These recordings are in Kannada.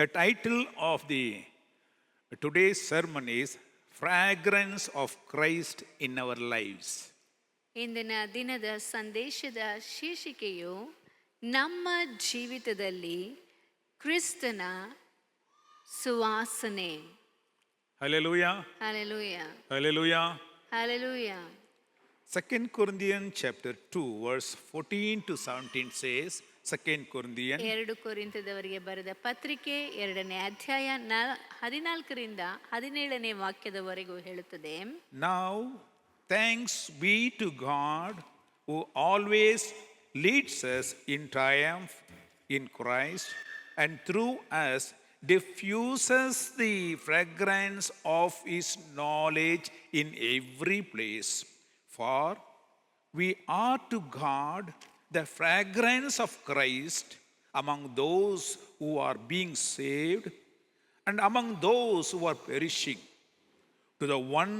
The title of the today's sermon is Fragrance of Christ in Our Lives. ಇಂದಿನ ದಿನದ ಸಂದೇಶದ ಶೀರ್ಷಿಕೆಯು ನಮ್ಮ ಜೀವಿತದಲ್ಲಿ ಕ್ರಿಸ್ತನ ಸುವಾಸನೆ. Hallelujah. Hallelujah. Hallelujah. Hallelujah. 2 Corinthians chapter 2 verse 14 to 17 says, 2 Corinthians 2 ಕೊರಿಂಥದವರಿಗೆ ಬರೆದ ಪತ್ರಿಕೆ 2ನೇ ಅಧ್ಯಾಯ 14ರಿಂದ 17ನೇ ವಾಕ್ಯದವರೆಗೂ ಹೇಳುತ್ತದೆ. Now thanks be to God who always leads us in triumph in Christ and through us diffuses the fragrance of his knowledge in every place. For we are to God the fragrance of Christ among those who are being saved and among those who are perishing. To the one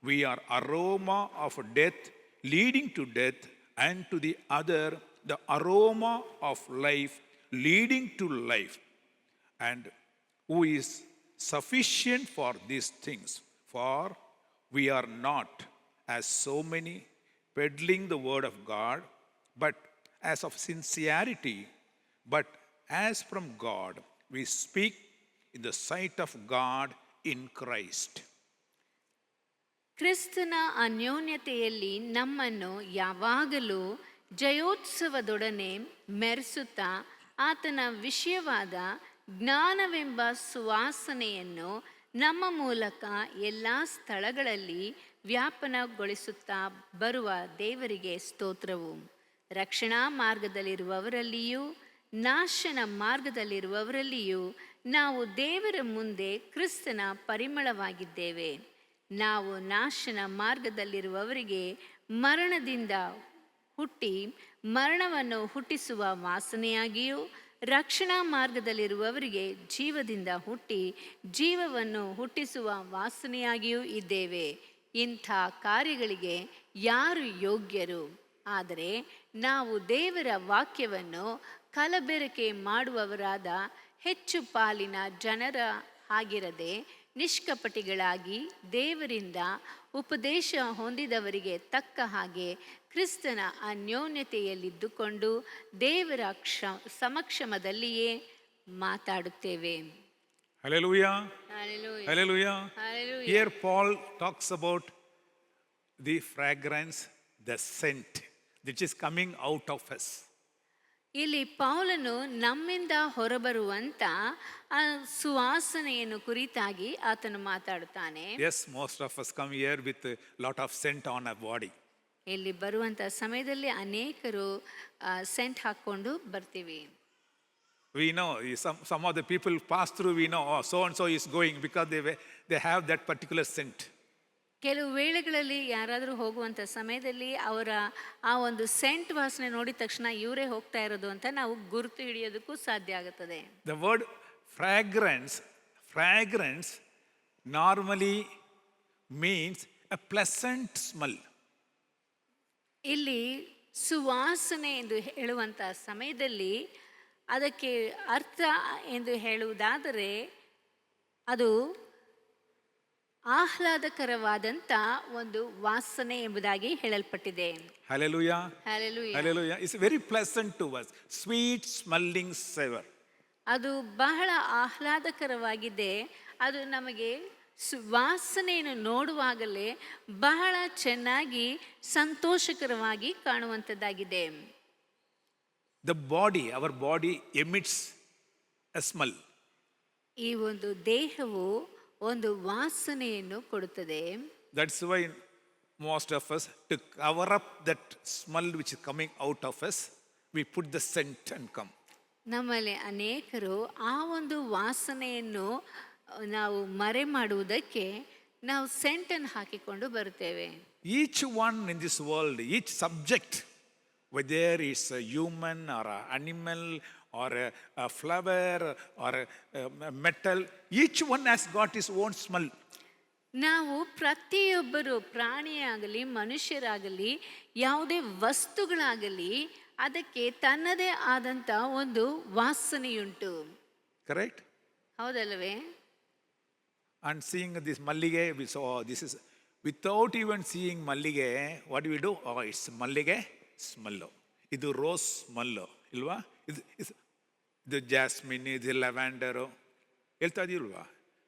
we are aroma of death leading to death, and to the other the aroma of life leading to life. And who is sufficient for these things? For we are not as so many peddling the word of God, but as of sincerity, but as from God, we speak in the sight of God in Christ. ಕ್ರಿಸ್ತನ ಅನ್ಯೋನ್ಯತೆಯಲ್ಲಿ ನಮ್ಮನ್ನು ಯಾವಾಗಲೂ ಜಯೋತ್ಸವದೊಡನೆ ಮೆರೆಸುತ್ತಾ ಆತನ ವಿಷಯವಾದ ಜ್ಞಾನವೆಂಬ ಸುವಾಸನೆಯನ್ನು ನಮ್ಮ ಮೂಲಕ ಎಲ್ಲ ಸ್ಥಳಗಳಲ್ಲಿ ವ್ಯಾಪನಗೊಳಿಸುತ್ತಾ ಬರುವ ದೇವರಿಗೆ ಸ್ತೋತ್ರವು. ರಕ್ಷಣಾ ಮಾರ್ಗದಲ್ಲಿರುವವರಲ್ಲಿಯೂ ನಾಶನ ಮಾರ್ಗದಲ್ಲಿರುವವರಲ್ಲಿಯೂ ನಾವು ದೇವರ ಮುಂದೆ ಕ್ರಿಸ್ತನ ಪರಿಮಳವಾಗಿದ್ದೇವೆ. ನಾವು ನಾಶನ ಮಾರ್ಗದಲ್ಲಿರುವವರಿಗೆ ಮರಣದಿಂದ ಹುಟ್ಟಿ ಮರಣವನ್ನು ಹುಟ್ಟಿಸುವ ವಾಸನೆಯಾಗಿಯೂ, ರಕ್ಷಣಾ ಮಾರ್ಗದಲ್ಲಿರುವವರಿಗೆ ಜೀವದಿಂದ ಹುಟ್ಟಿ ಜೀವವನ್ನು ಹುಟ್ಟಿಸುವ ವಾಸನೆಯಾಗಿಯೂ ಇದ್ದೇವೆ. ಇಂಥ ಕಾರ್ಯಗಳಿಗೆ ಯಾರು ಯೋಗ್ಯರು? ಆದರೆ ನಾವು ದೇವರ ವಾಕ್ಯವನ್ನು ಕಲಬೆರಕೆ ಮಾಡುವವರಾದ ಹೆಚ್ಚು ಪಾಲಿನ ಜನರ ಹಾಗಿರದೆ ನಿಷ್ಕಪಟಿಗಳಾಗಿ ದೇವರಿಂದ ಉಪದೇಶ ಹೊಂದಿದವರಿಗೆ ತಕ್ಕ ಹಾಗೆ ಕ್ರಿಸ್ತನ ಅನ್ಯೋನ್ಯತೆಯಲ್ಲಿದ್ದುಕೊಂಡು ದೇವರ ಸಮಕ್ಷಮದಲ್ಲಿಯೇ ಮಾತಾಡುತ್ತೇವೆ. Hallelujah. Hallelujah. Hallelujah. Hallelujah. Here Paul talks about the fragrance, the scent which is coming out of us. ಇಲ್ಲಿ ಪೌಲನು ನಮ್ಮಿಂದ ಹೊರಬರುವಂತ ಆ ಸುವಾಸನೆಯನ್ನು ಕುರಿತಾಗಿ ಆತನು ಮಾತಾಡುತ್ತಾನೆ. Yes, most of us come here with a lot of scent on our body. ಇಲ್ಲಿ ಬರುವಂತ ಸಮಯದಲ್ಲಿ ಅನೇಕರು ಸೆಂಟ್ ಹಾಕೊಂಡು ಬರ್ತೀವಿ. We know some of the people pass through, we know, oh, so and so is going, because they have that particular scent. ಕೆಲವು ವೇಳೆಗಳಲ್ಲಿ ಯಾರಾದರೂ ಹೋಗುವಂಥ ಸಮಯದಲ್ಲಿ ಅವರ ಆ ಒಂದು ಸೆಂಟ್ ವಾಸನೆ ನೋಡಿದ ತಕ್ಷಣ ಇವರೇ ಹೋಗ್ತಾ ಇರೋದು ಅಂತ ನಾವು ಗುರುತು ಹಿಡಿಯೋದಕ್ಕೂ ಸಾಧ್ಯ ಆಗುತ್ತದೆ. The word fragrance normally means a pleasant smell. ಇಲ್ಲಿ ಸುವಾಸನೆ ಎಂದು ಹೇಳುವಂಥ ಸಮಯದಲ್ಲಿ ಅದಕ್ಕೆ ಅರ್ಥ ಎಂದು ಹೇಳುವುದಾದರೆ ಅದು ಆಹ್ಲಾದಕರವಾದಂಥ ಒಂದು ವಾಸನೆ ಎಂಬುದಾಗಿ ಹೇಳಲ್ಪಟ್ಟಿದೆ. Hallelujah. Hallelujah. Hallelujah. It's very pleasant to us. Sweet smelling savor. ಅದು ಬಹಳ ಆಹ್ಲಾದಕರವಾಗಿದೆ. ಅದು ನಮಗೆ ವಾಸನೆಯನ್ನು ನೋಡುವಾಗಲೇ ಬಹಳ ಚೆನ್ನಾಗಿ ಸಂತೋಷಕರವಾಗಿ ಕಾಣುವಂಥದ್ದಾಗಿದೆ. Our body emits a smell. ಈ ಒಂದು ದೇಹವು ಒಂದು ವಾಸನೆಯನ್ನು ಕೊಡುತ್ತದೆ. That's why most of us, to cover up that smell which is coming out of us, we put the scent and come. ನಮ್ಮಲ್ಲಿ ಅನೇಕರು ಆ ಒಂದು ವಾಸನೆಯನ್ನು ನಾವು ಮರೆ ಮಾಡುವುದಕ್ಕೆ ನಾವು ಸೆಂಟನ್ನು ಹಾಕಿಕೊಂಡು ಬರುತ್ತೇವೆ. Each one in this world, each subject, whether it's a human or an animal or a flower or a metal, each one has got his own smell. ನಾವು ಪ್ರತಿಯೊಬ್ಬರು ಪ್ರಾಣಿಯಾಗಲಿ ಮನುಷ್ಯರಾಗಲಿ ಯಾವುದೇ ವಸ್ತುಗಳಾಗಲಿ ಅದಕ್ಕೆ ತನ್ನದೇ ಆದಂಥ ಒಂದು ವಾಸನೆಯುಂಟು. Correct? ಹೌದಲ್ಲವೇ? And seeing this mallige, we saw this is without even seeing mallige, what do we do? Oh, it's mallige smell. Idu rose smell ilva? ಇದು ಜಾಸ್ಮಿನ್, ಇದು ಲ್ಯಾವೆಂಡರು ಹೇಳ್ತಾ ಇದೀವಲ್ವಾ?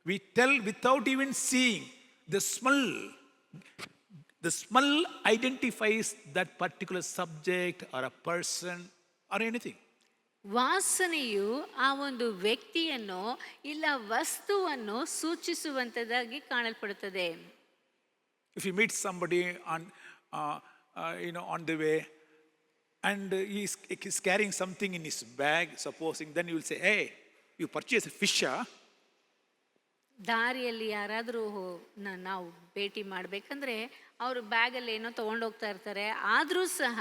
We tell without even seeing the smell. The smell identifies that particular subject or a person or anything. ವಾಸನೆಯು ಆ ಒಂದು ವ್ಯಕ್ತಿಯನ್ನು ಇಲ್ಲ ವಸ್ತುವನ್ನು ಸೂಚಿಸುವಂಥದ್ದಾಗಿ ಕಾಣಲ್ಪಡುತ್ತದೆ. If you meet somebody on the way and he's carrying something in his bag, supposing, then you will say, hey, you purchase a fish. ದಾರಿಯಲ್ಲಿ ಯಾರಾದರೂ ನಾವು ಭೇಟಿ ಮಾಡಬೇಕಂದ್ರೆ ಅವರು ಬ್ಯಾಗಲ್ಲಿ ಏನೋ ತೊಗೊಂಡೋಗ್ತಾ ಇರ್ತಾರೆ. ಆದರೂ ಸಹ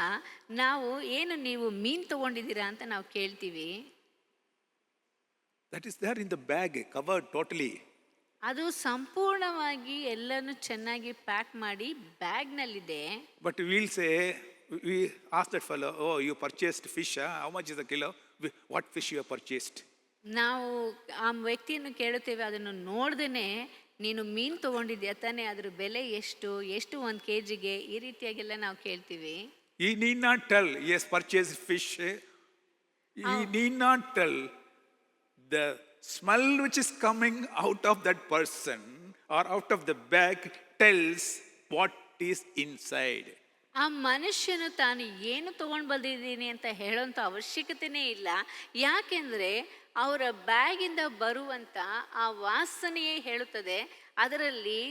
ನಾವು ಏನು ನೀವು ಮೀನು ತೊಗೊಂಡಿದ್ದೀರಾ ಅಂತ ನಾವು ಕೇಳ್ತೀವಿ. That is there in the bag, covered totally. ಅದು ಸಂಪೂರ್ಣವಾಗಿ ಎಲ್ಲನೂ ಚೆನ್ನಾಗಿ ಪ್ಯಾಕ್ ಮಾಡಿ ಬ್ಯಾಗ್ನಲ್ಲಿದೆ. But we will say, we ask that fellow, oh, you purchased fish, how much is the kilo? What fish you have purchased? ನಾವು ಆ ವ್ಯಕ್ತಿಯನ್ನು ಕೇಳುತ್ತೇವೆ, ಅದನ್ನು ನೋಡ್ದೇನೆ ನೀನು ಮೀನು ತೊಗೊಂಡಿದ್ಯಾ ತಾನೆ, ಅದ್ರ ಬೆಲೆ ಎಷ್ಟು, ಎಷ್ಟು ಒಂದು ಕೆಜಿಗೆ, ಈ ರೀತಿಯಾಗೆಲ್ಲ ನಾವು ಕೇಳ್ತೀವಿ. He need not tell he has purchased fish. He need not tell. The smell which is coming out of that person or out of the bag tells what is inside. ಆ ಮನುಷ್ಯನು ತಾನು ಏನು ತೊಗೊಂಡು ಬಂದಿದ್ದೀನಿ ಅಂತ ಹೇಳೋಂಥ ಅವಶ್ಯಕತೆನೇ ಇಲ್ಲ. ಯಾಕೆಂದರೆ ಅವರ ಬ್ಯಾಗಿಂದ ಬರುವಂಥ ಆ ವಾಸನೆಯೇ ಹೇಳುತ್ತದೆ ಅದರಲ್ಲಿ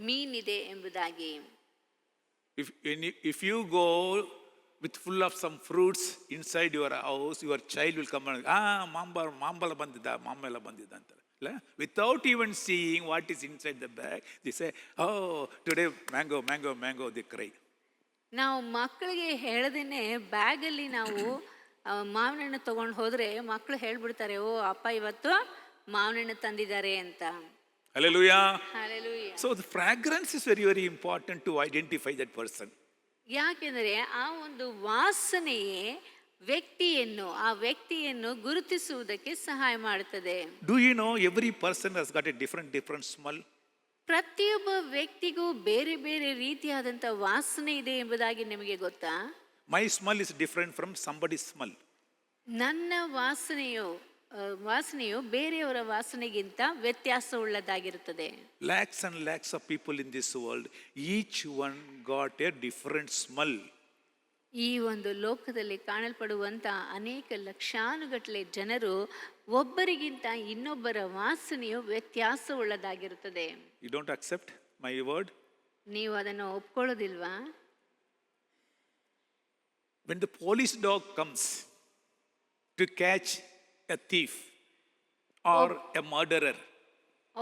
ಮೀನಿದೆ ಎಂಬುದಾಗಿ. If you go with full of some fruits inside your house, your child will come and ಮಾಂಬಲ ಬಂದಿದ್ದ ಅಂತಾರೆ. Without even seeing what is inside the bag, they say, oh, today mango, they cry. ನಾವು ಮಕ್ಕಳಿಗೆ ಹೇಳದೇನೆ ಬ್ಯಾಗಲ್ಲಿ ನಾವು ಮಾವಿನ ಹಣ್ಣು ತೊಗೊಂಡು ಹೋದರೆ ಮಕ್ಕಳು ಹೇಳ್ಬಿಡ್ತಾರೆ, ಓ ಅಪ್ಪ ಇವತ್ತು ಮಾವಿನ ಹಣ್ಣು ತಂದಿದ್ದಾರೆ ಅಂತ. Hallelujah. Hallelujah. So the fragrance is very, very important to identify that person. ಯಾಕೆಂದರೆ ಆ ಒಂದು ವಾಸನೆಯೇ ಆ ವ್ಯಕ್ತಿಯನ್ನು ಗುರುತಿಸುವುದಕ್ಕೆ ಸಹಾಯ ಮಾಡುತ್ತದೆ. Do you know every person has got a different smell? ಪ್ರತಿಯೊಬ್ಬ ವ್ಯಕ್ತಿಗೂ ಬೇರೆ ಬೇರೆ ರೀತಿಯಾದಂಥ ವಾಸನೆ ಇದೆ ಎಂಬುದಾಗಿ ನಿಮಗೆ ಗೊತ್ತಾ? My smell is different from somebody's smell. ನನ್ನ ವಾಸನೆಯು ಬೇರೆಯವರ ವಾಸನೆಗಿಂತ ವ್ಯತ್ಯಾಸವುಳ್ಳದಾಗಿರುತ್ತದೆ. Lakhs and lakhs of people in this world, each one got a different smell. ಈ ಒಂದು ಲೋಕದಲ್ಲಿ ಕಾಣಲ್ಪಡುವಂಥ ಅನೇಕ ಲಕ್ಷಾನುಗಟ್ಟಲೆ ಜನರು ಒಬ್ಬರಿಗಿಂತ ಇನ್ನೊಬ್ಬರ ವಾಸನೆಯು ವ್ಯತ್ಯಾಸವುಳ್ಳದಾಗಿರುತ್ತದೆ. You don't accept my word? ನೀವು ಅದನ್ನು ಒಪ್ಕೊಳ್ಳೋದಿಲ್ವಾ? When the police dog comes to catch a thief or a murderer,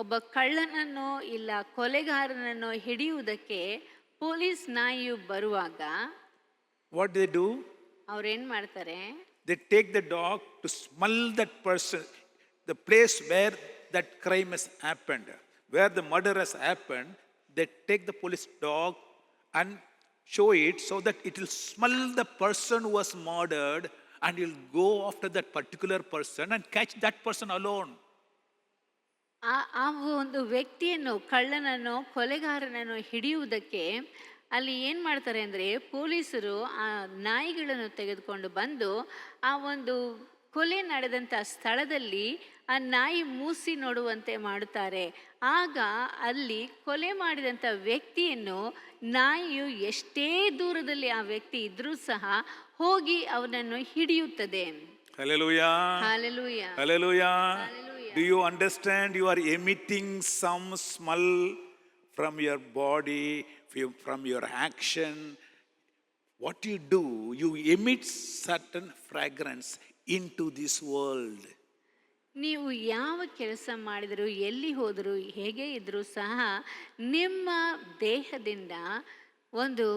ಒಬ್ಬ ಕಳ್ಳನನ್ನು ಇಲ್ಲ ಕೊಲೆಗಾರನನ್ನು ಹಿಡಿಯುವುದಕ್ಕೆ ಪೊಲೀಸ್ ನಾಯಿಯು ಬರುವಾಗ what they do? ಅವ್ರೇನ್ ಮಾಡ್ತಾರೆ? They take the dog to smell that person, the place where that crime has happened, where the murder has happened. They take the police dog and show it so that it will smell the person who was murdered, and you'll go after that particular person and catch that person alone. ಆ ಒಂದು ವ್ಯಕ್ತಿಯನ್ನು, ಕಳ್ಳನನ್ನು ಕೊಲೆಗಾರನನ್ನು ಹಿಡಿಯುವುದಕ್ಕೆ ಅಲ್ಲಿ ಏನು ಮಾಡ್ತಾರೆ ಅಂದರೆ ಪೊಲೀಸರು ಆ ನಾಯಿಗಳನ್ನು ತೆಗೆದುಕೊಂಡು ಬಂದು ಆ ಒಂದು ಕೊಲೆ ನಡೆದಂಥ ಸ್ಥಳದಲ್ಲಿ ಆ ನಾಯಿ ಮೂಸಿ ನೋಡುವಂತೆ ಮಾಡುತ್ತಾರೆ. ಆಗ ಅಲ್ಲಿ ಕೊಲೆ ಮಾಡಿದಂಥ ವ್ಯಕ್ತಿಯನ್ನು ನಾಯಿಯು ಎಷ್ಟೇ ದೂರದಲ್ಲಿ ಆ ವ್ಯಕ್ತಿ ಇದ್ರೂ ಸಹ ಹೋಗಿ ಅವನನ್ನು ಹಿಡಿಯುತ್ತದೆ. Hallelujah. Hallelujah. Hallelujah. Hallelujah. Do you understand? You are emitting some smell from your body, from your action. What you do, you emit certain fragrance into this world. ನೀವು ಯಾವ ಕೆಲಸ ಮಾಡಿದರೂ, ಎಲ್ಲಿ ಹೋದರೂ, ಹೇಗೆ ಇದ್ರೂ ಸಹ ನಿಮ್ಮ ದೇಹದಿಂದ ಒಂದು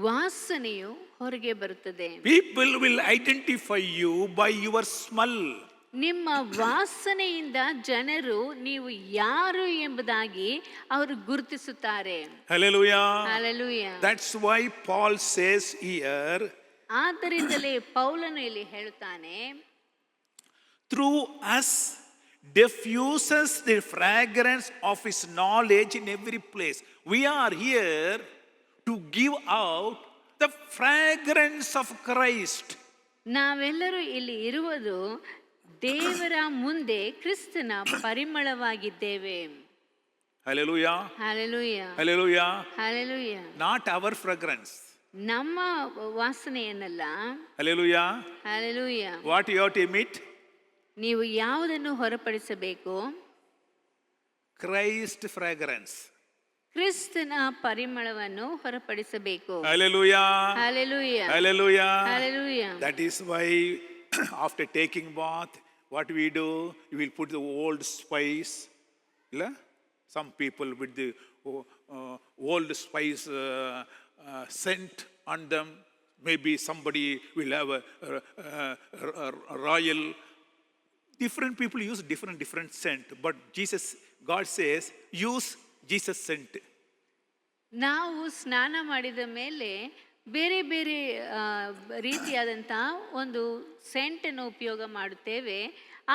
ವಾಸನೆಯು ಹೊರಗೆ ಬರುತ್ತದೆ. People will identify you by your smell. ನಿಮ್ಮ ವಾಸನೆಯಿಂದ ಜನರು ನೀವು ಯಾರು ಎಂಬುದಾಗಿ ಅವರು ಗುರುತಿಸುತ್ತಾರೆ. Hallelujah. Hallelujah. That's why Paul says here, ಆದ್ದರಿಂದಲೇ ಪೌಲನು ಇಲ್ಲಿ ಹೇಳುತ್ತಾನೆ, through us diffuses the fragrance of his knowledge in every place. We are here to give out the fragrance of Christ. ನಾವೆಲ್ಲರೂ ಇಲ್ಲಿ ಇರುವುದು ದೇವರ ಮುಂದೆ ಕ್ರಿಸ್ತನ ಪರಿಮಳವಾಗಿದ್ದೇವೆ. Hallelujah. Hallelujah, Hallelujah. Hallelujah. Not our fragrance. ನಮ್ಮ ವಾಸನೆಯನ್ನಲ್ಲ. Hallelujah. Hallelujah. What you have to emit? ನೀವು ಯಾವುದನ್ನು ಹೊರಪಡಿಸಬೇಕು? Christ fragrance. ಕ್ರಿಸ್ತನ ಪರಿಮಳವನ್ನು ಹೊರಪಡಿಸಬೇಕು. Hallelujah. Hallelujah, Hallelujah. Hallelujah. That is why after taking bath, what we do, we will put the old spice. Some people with the old spice scent on them. Maybe somebody will have a royal. Different people use different scent, but God says, use Jesus scent. ನಾವು ಸ್ನಾನ ಮಾಡಿದ ಮೇಲೆ ಬೇರೆ ಬೇರೆ ರೀತಿಯಾದಂಥ ಒಂದು ಸೆಂಟನ್ನು ಉಪಯೋಗ ಮಾಡುತ್ತೇವೆ.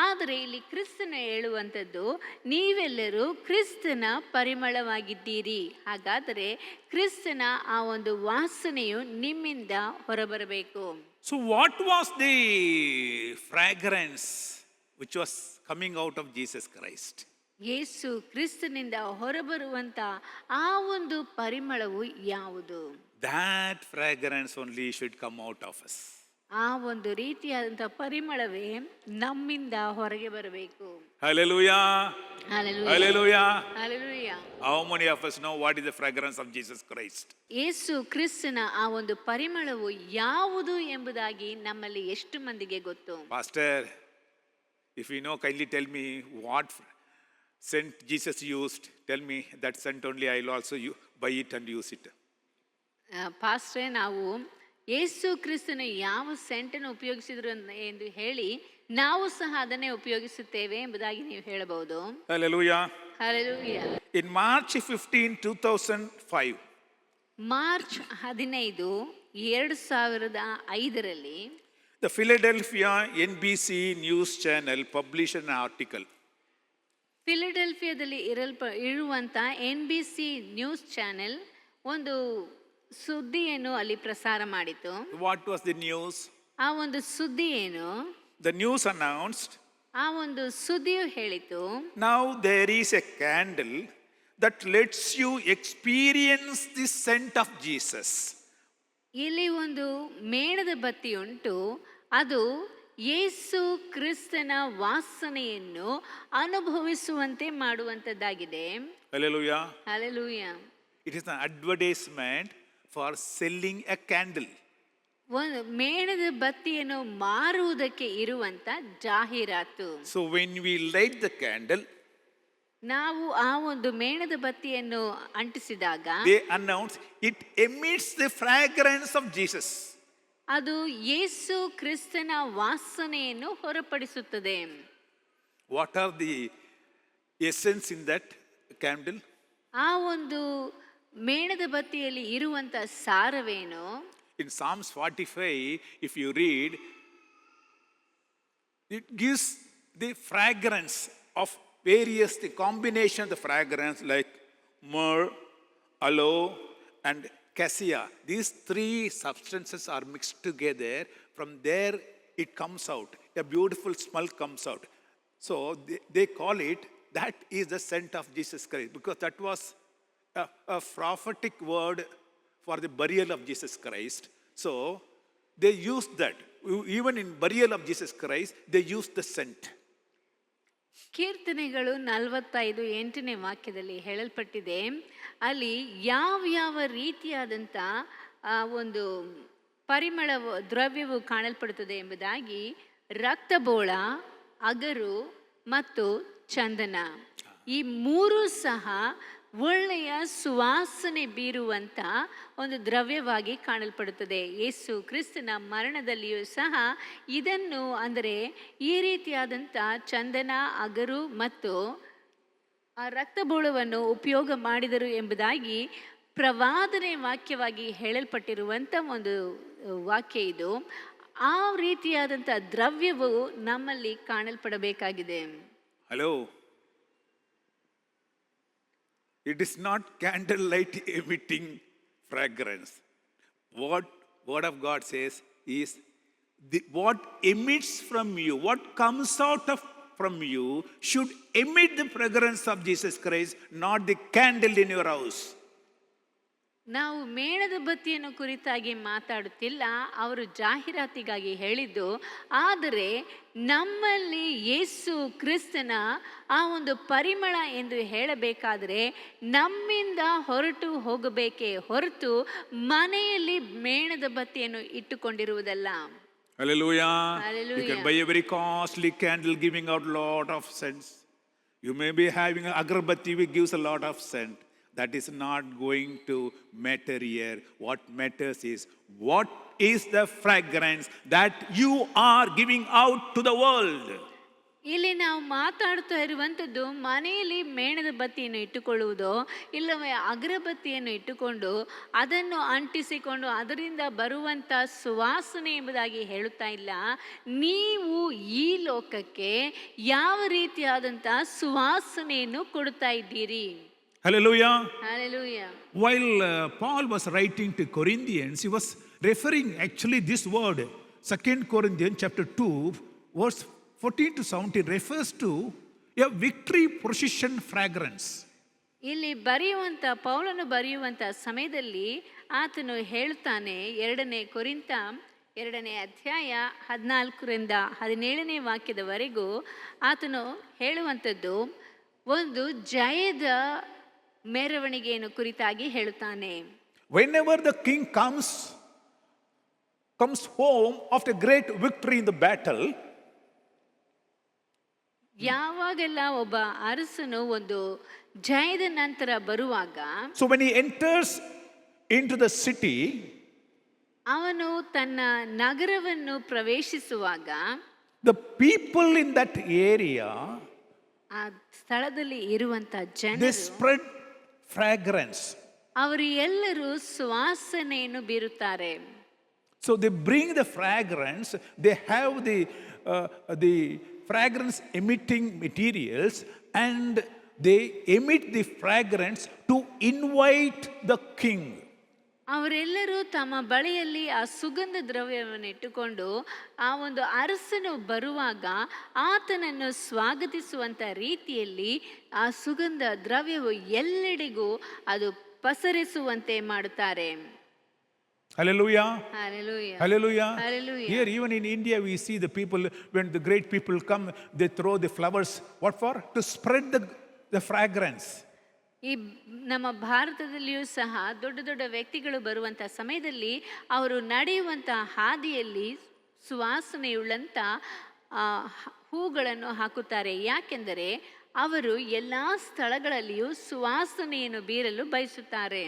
ಆದರೆ ಇಲ್ಲಿ ಕ್ರಿಸ್ತನ ಹೇಳುವಂಥದ್ದು, ನೀವೆಲ್ಲರೂ ಕ್ರಿಸ್ತನ ಪರಿಮಳವಾಗಿದ್ದೀರಿ. ಹಾಗಾದರೆ ಕ್ರಿಸ್ತನ ಆ ಒಂದು ವಾಸನೆಯು ನಿಮ್ಮಿಂದ ಹೊರಬರಬೇಕು. So what was the fragrance which was coming out of Jesus Christ? ಯೇಸು ಕ್ರಿಸ್ತನಿಂದ ಹೊರಬರುವಂಥ ಆ ಒಂದು ಪರಿಮಳವು ಯಾವುದು? That fragrance only should come out of us. ಆ ಒಂದು ರೀತಿಯಾದಂಥ ಪರಿಮಳವೇ ನಮ್ಮಿಂದ ಹೊರಗೆ ಬರಬೇಕು. Hallelujah. Hallelujah, Hallelujah. Hallelujah. How many of us know what is the fragrance of Jesus Christ? ಯೇಸು ಕ್ರಿಸ್ತನ ಆ ಒಂದು ಪರಿಮಳವು ಯಾವುದು ಎಂಬುದಾಗಿ ನಮ್ಮಲ್ಲಿ ಎಷ್ಟು ಮಂದಿಗೆ ಗೊತ್ತು? Pastor, if you know, kindly tell me what scent Jesus used. Tell me that scent only. I will also buy it and use it. ಪಾಸ್ಟ್ರೇ, ನಾವು ಯೇಸು ಕ್ರಿಸ್ತನ ಯಾವ ಸೆಂಟನ್ನು ಉಪಯೋಗಿಸಿದ್ರು ಎಂದು ಹೇಳಿ ನಾವು ಸಹ ಅದನ್ನೇ ಉಪಯೋಗಿಸುತ್ತೇವೆ ಎಂಬುದಾಗಿ ನೀವು ಹೇಳಬಹುದು. Hallelujah. Hallelujah. In March 15, 2005, March 15, 2005ರಲ್ಲಿ the Philadelphia NBC news channel published an article. ಫಿಲಡೆಲ್ಫಿಯಾದಲ್ಲಿ ಇರುವಂಥ NBC ನ್ಯೂಸ್ ಚಾನೆಲ್ ಒಂದು ಸುದ್ದಿಯನ್ನು ಅಲ್ಲಿ ಪ್ರಸಾರ ಮಾಡಿತು. What was the news? ಆ ಒಂದು ಸುದ್ದಿ ಏನು? The news announced, ಆ ಒಂದು ಸುದ್ದಿಯು ಹೇಳಿತು, now there is a candle that lets you experience the scent of Jesus. ಇಲ್ಲಿ ಒಂದು ಮೇಣದ ಬತ್ತಿ ಉಂಟು, ಅದು ಯೇಸು ಕ್ರಿಸ್ತನ ವಾಸನೆಯನ್ನು ಅನುಭವಿಸುವಂತೆ ಮಾಡುವಂಥದ್ದಾಗಿದೆ. Hallelujah. Hallelujah. It is an advertisement for selling a candle. ಒಂದು ಮೇಣದ ಬತ್ತಿಯನ್ನು ಮಾರುವುದಕ್ಕೆ ಇರುವಂತ ಜಾಹೀರಾತು. So when we light the candle, ನಾವು ಆ ಒಂದು ಮೇಣದ ಬತ್ತಿಯನ್ನು ಅಂಟಿಸಿದಾಗ they announce it emits the fragrance of Jesus. ಅದು ಯೇಸು ಕ್ರಿಸ್ತನ ವಾಸನೆಯನ್ನು ಹೊರಪಡಿಸುತ್ತದೆ. What are the essence in that candle? ಆ ಒಂದು ಮೇಣದ ಬತ್ತಿಯಲ್ಲಿ ಇರುವಂತ ಸಾರವೇನು? In Psalms 45, if you read, it gives the fragrance of the combination of the fragrance like myrrh, aloe, and cassia. These three substances are mixed together. From there, it comes out. A beautiful smell comes out. So they call it, that is the scent of Jesus Christ, because that was a prophetic word for the burial of Jesus Christ. So they used that. Even in burial of Jesus Christ, they used the scent. ಕೀರ್ತನೆಗಳು 45:8ನೇ ವಾಕ್ಯದಲ್ಲಿ ಹೇಳಲ್ಪಟ್ಟಿದೆ, ಅಲ್ಲಿ ಯಾವ ರೀತಿಯಾದಂಥ ಒಂದು ಪರಿಮಳ ದ್ರವ್ಯವು ಕಾಣಲ್ಪಡುತ್ತದೆ ಎಂಬುದಾಗಿ ರಕ್ತಬೋಳ, ಅಗರು ಮತ್ತು ಚಂದನ, ಈ ಮೂರೂ ಸಹ ಒಳ್ಳೆಯ ಸುವಾಸನೆ ಬೀರುವಂಥ ಒಂದು ದ್ರವ್ಯವಾಗಿ ಕಾಣಲ್ಪಡುತ್ತದೆ. ಯೇಸು ಕ್ರಿಸ್ತನ ಮರಣದಲ್ಲಿಯೂ ಸಹ ಇದನ್ನು, ಅಂದರೆ ಈ ರೀತಿಯಾದಂಥ ಚಂದನ, ಅಗರು ಮತ್ತು ಆ ರಕ್ತಬೋಳವನ್ನು ಉಪಯೋಗ ಮಾಡಿದರು ಎಂಬುದಾಗಿ ಪ್ರವಾದನೆ ವಾಕ್ಯವಾಗಿ ಹೇಳಲ್ಪಟ್ಟಿರುವಂಥ ಒಂದು ವಾಕ್ಯ ಇದು. ಆ ರೀತಿಯಾದಂಥ ದ್ರವ್ಯವು ನಮ್ಮಲ್ಲಿ ಕಾಣಲ್ಪಡಬೇಕಾಗಿದೆ. Hello? It is not candlelight emitting fragrance. What Word of God says is what emits from you, what comes out of from you should emit the fragrance of Jesus Christ, not the candle in your house. ನಾವು ಮೇಣದ ಬತ್ತಿಯನ್ನು ಕುರಿತಾಗಿ ಮಾತಾಡುತ್ತಿಲ್ಲ, ಅವರು ಜಾಹೀರಾತಿಗಾಗಿ ಹೇಳಿದ್ದು. ಆದರೆ ನಮ್ಮಲ್ಲಿ ಯೇಸು ಕ್ರಿಸ್ತನ ಆ ಒಂದು ಪರಿಮಳ ಎಂದು ಹೇಳಬೇಕಾದರೆ ನಮ್ಮಿಂದ ಹೊರಟು ಹೋಗಬೇಕೇ ಹೊರತು ಮನೆಯಲ್ಲಿ ಮೇಣದ ಬತ್ತಿಯನ್ನು ಇಟ್ಟುಕೊಂಡಿರುವುದಲ್ಲ. Hallelujah. Hallelujah. You can buy a very costly candle giving out lot of scents. You may be having an agarbatti which gives a lot of scent. That is not going to matter here. What matters is what is the fragrance that you are giving out to the world. ಇಲ್ಲಿ ನಾವು ಮಾತಾಡ್ತಾ ಇರುವಂಥದ್ದು ಮನೆಯಲ್ಲಿ ಮೇಣದ ಬತ್ತಿಯನ್ನು ಇಟ್ಟುಕೊಳ್ಳುವುದೋ ಇಲ್ಲವೇ ಅಗರಬತ್ತಿಯನ್ನು ಇಟ್ಟುಕೊಂಡು ಅದನ್ನು ಅಂಟಿಸಿಕೊಂಡು ಅದರಿಂದ ಬರುವಂಥ ಸುವಾಸನೆ ಎಂಬುದಾಗಿ ಹೇಳುತ್ತಾ ಇಲ್ಲ. ನೀವು ಈ ಲೋಕಕ್ಕೆ ಯಾವ ರೀತಿಯಾದಂಥ ಸುವಾಸನೆಯನ್ನು ಕೊಡ್ತಾ ಇದ್ದೀರಿ. Hallelujah. Hallelujah. While Paul was writing to Corinthians, he was referring actually this word. 2 Corinthians chapter 2, verse 14 to 17 refers to a victory procession fragrance. ಇಲ್ಲಿ ಪೌಲನು ಬರೆಯುವಂಥ ಸಮಯದಲ್ಲಿ ಆತನು ಹೇಳ್ತಾನೆ, 2 ಕೊರಿಂಥ 2ನೇ ಅಧ್ಯಾಯ 14ರಿಂದ 17ನೇ ವಾಕ್ಯದವರೆಗೂ ಆತನು ಹೇಳುವಂಥದ್ದು ಒಂದು ಜಯದ ಮೆರವಣಿಗೆಯನ್ನು ಕುರಿತಾಗಿ ಹೇಳುತ್ತಾನೆ. Whenever the king comes home after great victory in the battle, ಯಾವಾಗೆಲ್ಲ ಒಬ್ಬ ಅರಸನು ಒಂದು ಜಯದ ನಂತರ ಬರುವಾಗ, so when he enters into the city, ಅವನು ತನ್ನ ನಗರವನ್ನು ಪ್ರವೇಶಿಸುವಾಗ the people in that area, ಆ ಸ್ಥಳದಲ್ಲಿ ಇರುವಂತ they ಜನರು spread fragrance. ಅವರು ಎಲ್ಲರೂ ಸುವಾಸನೆಯನ್ನು ಬೀರುತ್ತಾರೆ. So they bring the fragrance, they have the fragrance emitting materials, and they emit the fragrance to invite the king. ಅವರೆಲ್ಲರೂ ತಮ್ಮ ಬಳಿಯಲ್ಲಿ ಆ ಸುಗಂಧ ದ್ರವ್ಯವನ್ನು ಇಟ್ಟುಕೊಂಡು ಆ ಒಂದು ಅರಸನು ಬರುವಾಗ ಆತನನ್ನು ಸ್ವಾಗತಿಸುವಂತ ರೀತಿಯಲ್ಲಿ ಆ ಸುಗಂಧ ದ್ರವ್ಯವು ಎಲ್ಲೆಡೆಗೂ ಅದು ಪಸರಿಸುವಂತೆ ಮಾಡುತ್ತಾರೆ. Hallelujah. Hallelujah. Hallelujah. Hallelujah. Here, even in India, we see the people, when the great people come, they throw the flowers. What for? To spread the fragrance. ಈ ನಮ್ಮ ಭಾರತದಲ್ಲಿಯೂ ಸಹ ದೊಡ್ಡ ದೊಡ್ಡ ವ್ಯಕ್ತಿಗಳು ಬರುವಂಥ ಸಮಯದಲ್ಲಿ ಅವರು ನಡೆಯುವಂಥ ಹಾದಿಯಲ್ಲಿ ಸುವಾಸನೆಯುಳ್ಳಂಥ ಹೂಗಳನ್ನು ಹಾಕುತ್ತಾರೆ. ಯಾಕೆಂದರೆ ಅವರು ಎಲ್ಲ ಸ್ಥಳಗಳಲ್ಲಿಯೂ ಸುವಾಸನೆಯನ್ನು ಬೀರಲು ಬಯಸುತ್ತಾರೆ.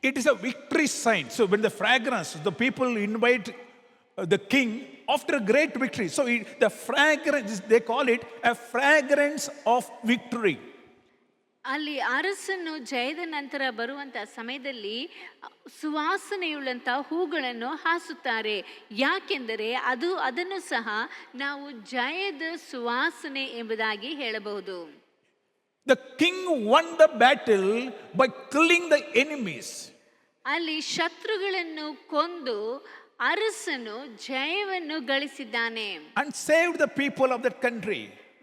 It is a victory sign. So when the fragrance, the people invite the king after a great victory. So the fragrance, they call it a fragrance of victory. ಅಲ್ಲಿ ಅರಸನು ಜಯದ ನಂತರ ಬರುವಂಥ ಸಮಯದಲ್ಲಿ ಸುವಾಸನೆಯುಳ್ಳಂಥ ಹೂಗಳನ್ನು ಹಾಸುತ್ತಾರೆ. ಯಾಕೆಂದರೆ ಅದನ್ನು ಸಹ ನಾವು ಜಯದ ಸುವಾಸನೆ ಎಂಬುದಾಗಿ ಹೇಳಬಹುದು. The king won the battle by killing the enemies. ಅಲ್ಲಿ ಶತ್ರುಗಳನ್ನು ಕೊಂದು ಅರಸನು ಜಯವನ್ನು ಗಳಿಸಿದ್ದಾನೆ. And saved the people of that country.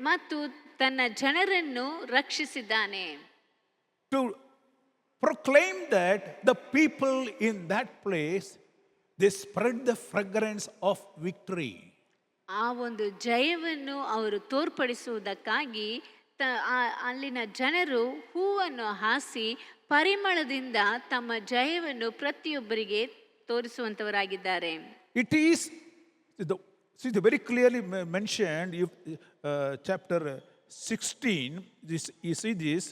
ಮತ್ತು ತನ್ನ ಜನರನ್ನು ರಕ್ಷಿಸಿದ್ದಾನೆ. To proclaim that the people in that place, they spread the fragrance of victory. ಆ ಒಂದು ಜಯವನ್ನು ಅವರು ತೋರ್ಪಡಿಸುವುದಕ್ಕಾಗಿ ಅಲ್ಲಿನ ಜನರು ಹೂವನ್ನು ಹಾಸಿ ಪರಿಮಳದಿಂದ ತಮ್ಮ ಜಯವನ್ನು ಪ್ರತಿಯೊಬ್ಬರಿಗೆ ತೋರಿಸುವಂತವರಾಗಿದ್ದಾರೆ. It is very clearly mentioned, chapter 16, you see this,